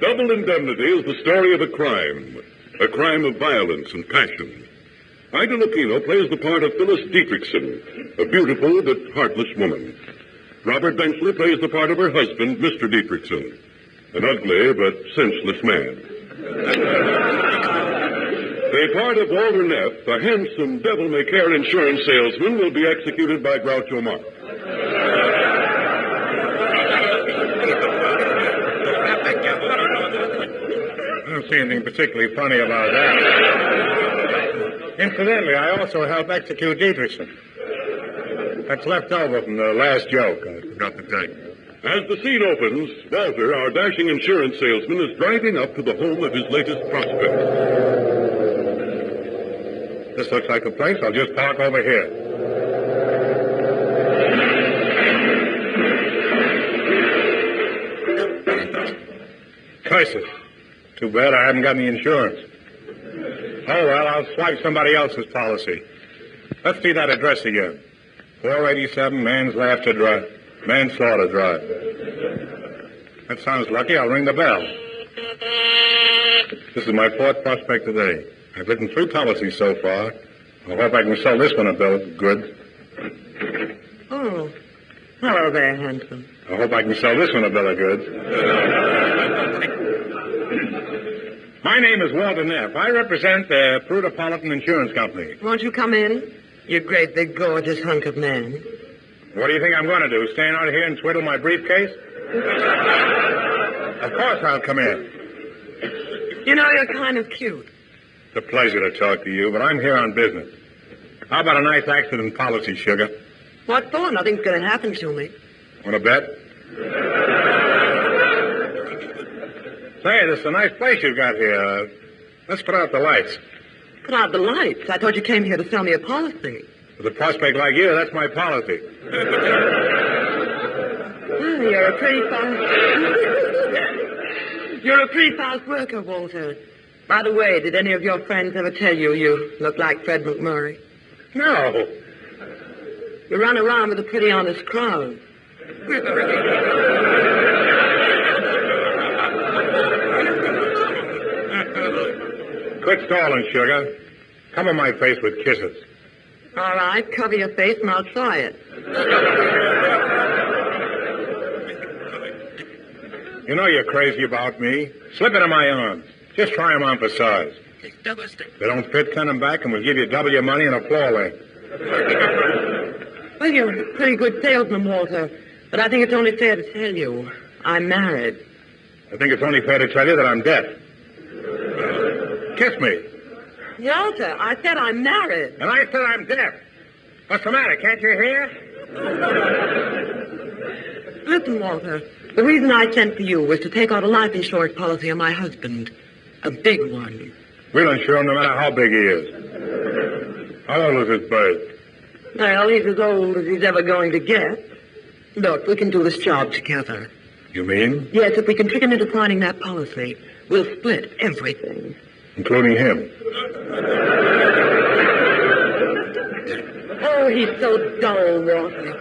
Double Indemnity is the story of a crime of violence and passion. Ida Lupino plays the part of Phyllis Dietrichson, a beautiful but heartless woman. Robert Benchley plays the part of her husband, Mr. Dietrichson, an ugly but senseless man. The part of Walter Neff, a handsome, devil-may-care insurance salesman, will be executed by Groucho Marx. I don't see anything particularly funny about that. Incidentally, I also help execute Dietrichson. That's left over from the last joke. I forgot to take. As the scene opens, Walter, our dashing insurance salesman, is driving up to the home of his latest prospect. This looks like a place. I'll just park over here. Curses. Too bad I haven't got any insurance. Oh, well, I'll swipe somebody else's policy. Let's see that address again. 487 Manslaughter Drive. That sounds lucky. I'll ring the bell. This is my fourth prospect today. I've written 3 policies so far. I hope I can sell this one a bill of goods. Oh, hello there, handsome. I hope I can sell this one a bill of goods. My name is Walter Neff. I represent the Prudopolitan Insurance Company. Won't you come in? You great big gorgeous hunk of man. What do you think I'm going to do, stand out here and twiddle my briefcase? Of course I'll come in. You know, you're kind of cute. It's a pleasure to talk to you, but I'm here on business. How about a nice accident policy, sugar? What for? Nothing's going to happen to me. Want to bet? Say, this is a nice place you've got here. Let's put out the lights. Put out the lights? I thought you came here to sell me a policy. With a prospect like you, that's my policy. Oh, you're a pretty fast... You're a pretty fast worker, Walter. By the way, did any of your friends ever tell you you look like Fred McMurray? No. You run around with a pretty honest crowd. Quit stalling, sugar. Cover my face with kisses. All right, cover your face and I'll try it. You know you're crazy about me. Slip into my arms. Just try them on for size. If they don't fit, send them back, and we'll give you double your money and a floor length. Well, you're a pretty good salesman, Walter. But I think it's only fair to tell you, I'm married. I think it's only fair to tell you that I'm dead. Kiss me. Walter, I said I'm married. And I said I'm deaf. What's the matter? Can't you hear? Listen, Walter. The reason I sent for you was to take out a life insurance policy on my husband. A big one. We'll insure him no matter how big he is. How old is this bird? Well, he's as old as he's ever going to get. Look, we can do this job together. You mean? Yes, if we can trick him into signing that policy, we'll split everything. Including him? Oh, he's so dull, Walter.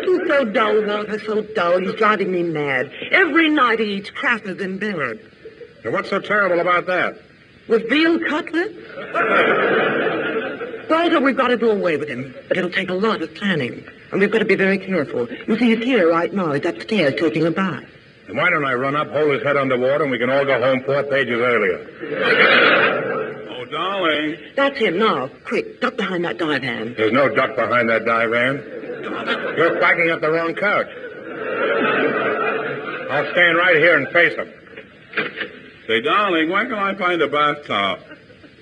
He's so dull, Walter, so dull. He's driving me mad. Every night he eats crackers in bed. Now, what's so terrible about that? With veal cutlets? Walter, we've got to do away with him, but it'll take a lot of planning. And we've got to be very careful. You see, he's here right now. He's upstairs taking a bath. Then why don't I run up, hold his head underwater, and we can all go home 4 pages earlier? Oh, darling. That's him now. Quick, duck behind that divan. There's no duck behind that divan. You're backing up the wrong couch. I'll stand right here and face him. Say, darling, where can I find a bathtub?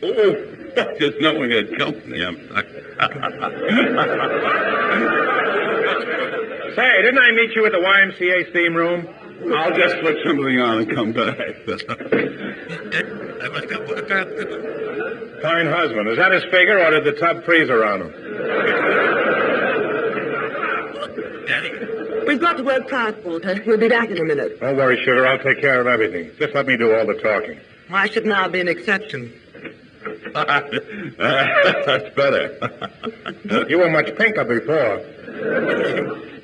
Oh, just knowing it's company. Say, didn't I meet you at the YMCA steam room? I'll just put something on and come back. Fine husband. Is that his figure, or did the tub freeze around him? We've got to work fast, Walter. We'll be back in a minute. Don't worry, sugar. I'll take care of everything. Just let me do all the talking. Why should now be an exception? That's better. You were much pinker before.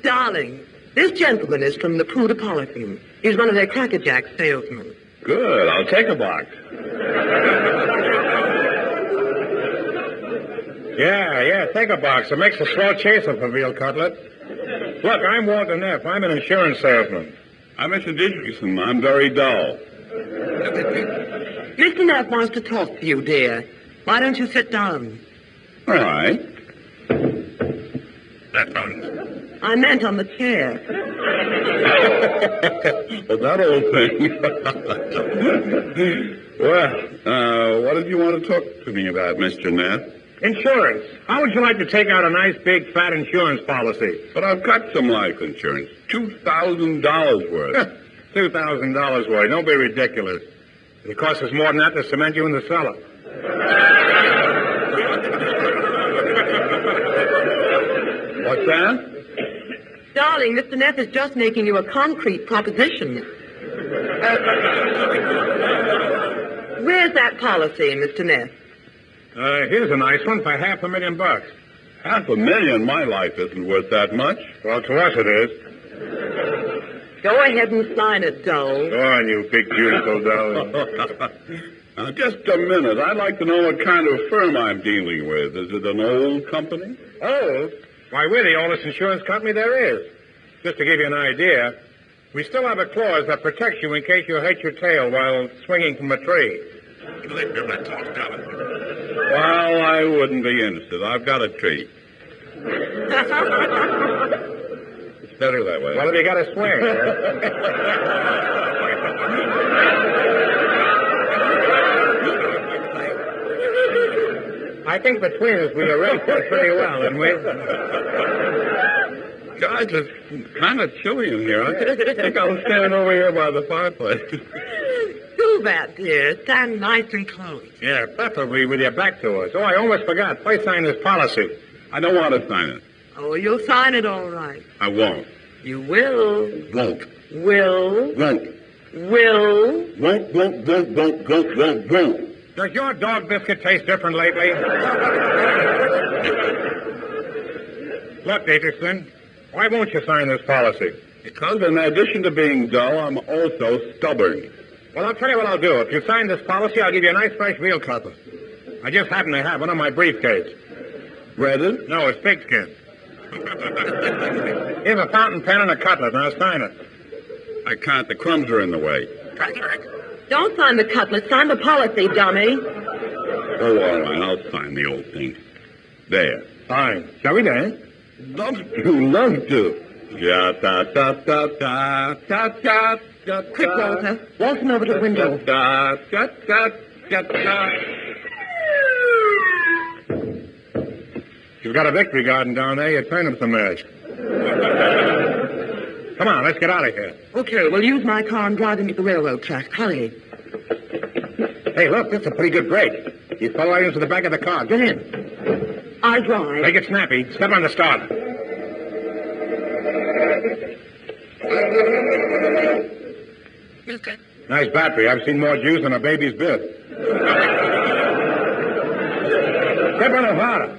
Darling, this gentleman is from the Prudepolitan. He's one of their Cracker Jack salesmen. Good. I'll take a box. Yeah, take a box. It makes a slow chaser for veal cutlet. Look, I'm Walter Neff. I'm an insurance salesman. I'm Mr. Dickerson. I'm very dull. Mr. Neff wants to talk to you, dear. Why don't you sit down? All right. That's fine. I meant on the chair. Well, that old thing. Well, what did you want to talk to me about, Mr. Neff? Insurance. How would you like to take out a nice, big, fat insurance policy? But I've got some life insurance. $2,000 worth. $2,000 worth. Don't be ridiculous. It costs us more than that to cement you in the cellar. What's that? Darling, Mr. Neff is just making you a concrete proposition. Where's that policy, Mr. Neff? Here's a nice one for $500,000. $500,000? My life isn't worth that much. Well, to us it is. Go ahead and sign it, Dole. Go on, you big, beautiful doll. Now, just a minute. I'd like to know what kind of firm I'm dealing with. Is it an old company? Old? Why, we're the oldest insurance company there is. Just to give you an idea, we still have a clause that protects you in case you hurt your tail while swinging from a tree. Well, I wouldn't be interested. I've got a tree. It's better that way. Well, if you got a swing. I think between us we arranged that pretty well, didn't we? Guys, it's kind of chilly in here. I think I'll stand over here by the fireplace. Do that, dear. Stand nice and close. Yeah, preferably with your back to us. Oh, I almost forgot. Please sign this policy. I don't want to sign it. Oh, you'll sign it all right. I won't. You will. Won't. Will. Won't. Will. Won't. Does your dog biscuit taste different lately? Look, Dickerson, why won't you sign this policy? Because in addition to being dull, I'm also stubborn. Well, I'll tell you what I'll do. If you sign this policy, I'll give you a nice fresh veal cutlet. I just happen to have one in my briefcase. Breaded? No, it's pigskin. Here's a fountain pen and a cutlet. Now sign it. I can't. The crumbs are in the way. Don't sign the cutlet. Sign the policy, dummy. Oh, all right. I'll sign the old thing. There. Fine. Shall we dance? Love to. Ja, da, da, da, da, da, da, da, Quick, Walter. Walk him over to the window. Da, da, da, da, da. You've got a victory garden down there. You turn him some mash. Come on, let's get out of here. Okay, we'll use my car and drive him to the railroad track. Hurry. Hey, look, that's a pretty good break. You follow right into the back of the car. Get in. I drive. Make it snappy. Step on the starter. Nice battery. I've seen more juice than a baby's bib. Step on the harder.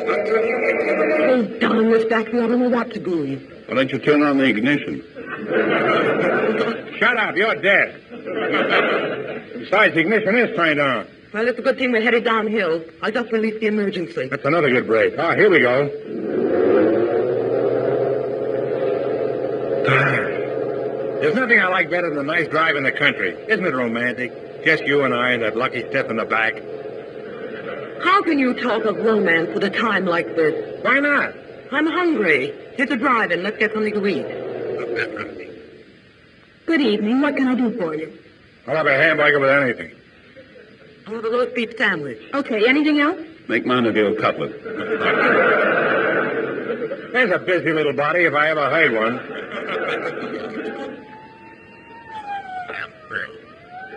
Oh, darn this battery. I don't know what to do. Why don't you turn on the ignition? Shut up. You're dead. Besides, the ignition is turned on. Well, it's a good thing we're headed downhill. I just released the emergency. That's another good break. Ah, here we go. There's nothing I like better than a nice drive in the country. Isn't it romantic? Just you and I and that lucky stiff in the back. How can you talk of romance at a time like this? Why not? I'm hungry. Here's a drive-in. Let's get something to eat. Good evening. What can I do for you? I'll have a hamburger with anything. I'll have a roast beef sandwich. Okay, anything else? Make mine a veal cutlet. There's a busy little body if I ever heard one.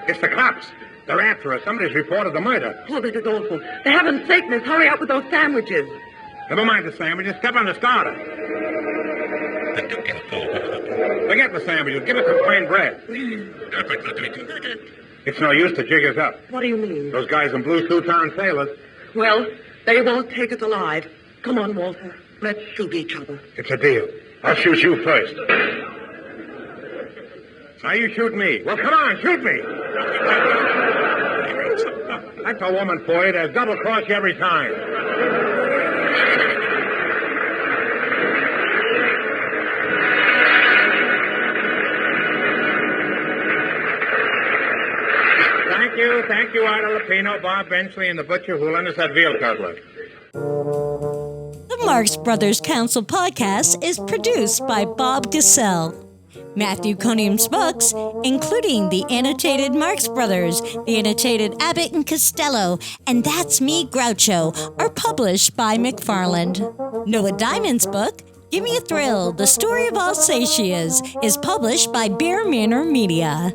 It's the cops. They're after us. Somebody's reported the murder. Oh, this is awful. For heaven's sake, miss, hurry up with those sandwiches. Never mind the sandwiches. Step on the starter. Forget the sandwiches. Give us some plain bread. It's no use to jig us up. What do you mean? Those guys in blue suits aren't sailors. Well, they won't take us alive. Come on, Walter. Let's shoot each other. It's a deal. I'll shoot you first. Now you shoot me. Well, come on, shoot me. That's a woman for you. They'll double-cross you every time. Thank you, Ida Lupino, Bob Benchley, and the butcher who lent us that veal cutlet. The Marx Brothers Council podcast is produced by Bob Gassell. Matthew Conium's books, including the annotated Marx Brothers, the annotated Abbott and Costello, and That's Me, Groucho, are published by McFarland. Noah Diamond's book, Give Me a Thrill, The Story of Alsatias, is published by Bear Manor Media.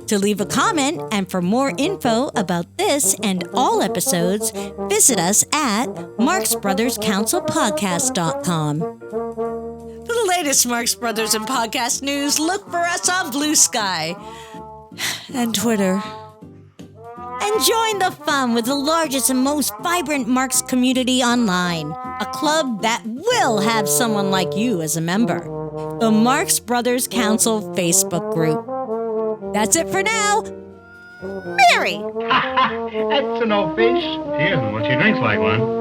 To leave a comment and for more info about this and all episodes, visit us at marxbrotherscouncilpodcast.com. For the latest Marx Brothers and podcast news, look for us on Blue Sky and Twitter. And join the fun with the largest and most vibrant Marx community online, a club that will have someone like you as a member. The Marx Brothers Council Facebook group. That's it for now. Mary! That's an old fish. She isn't when she drinks like one.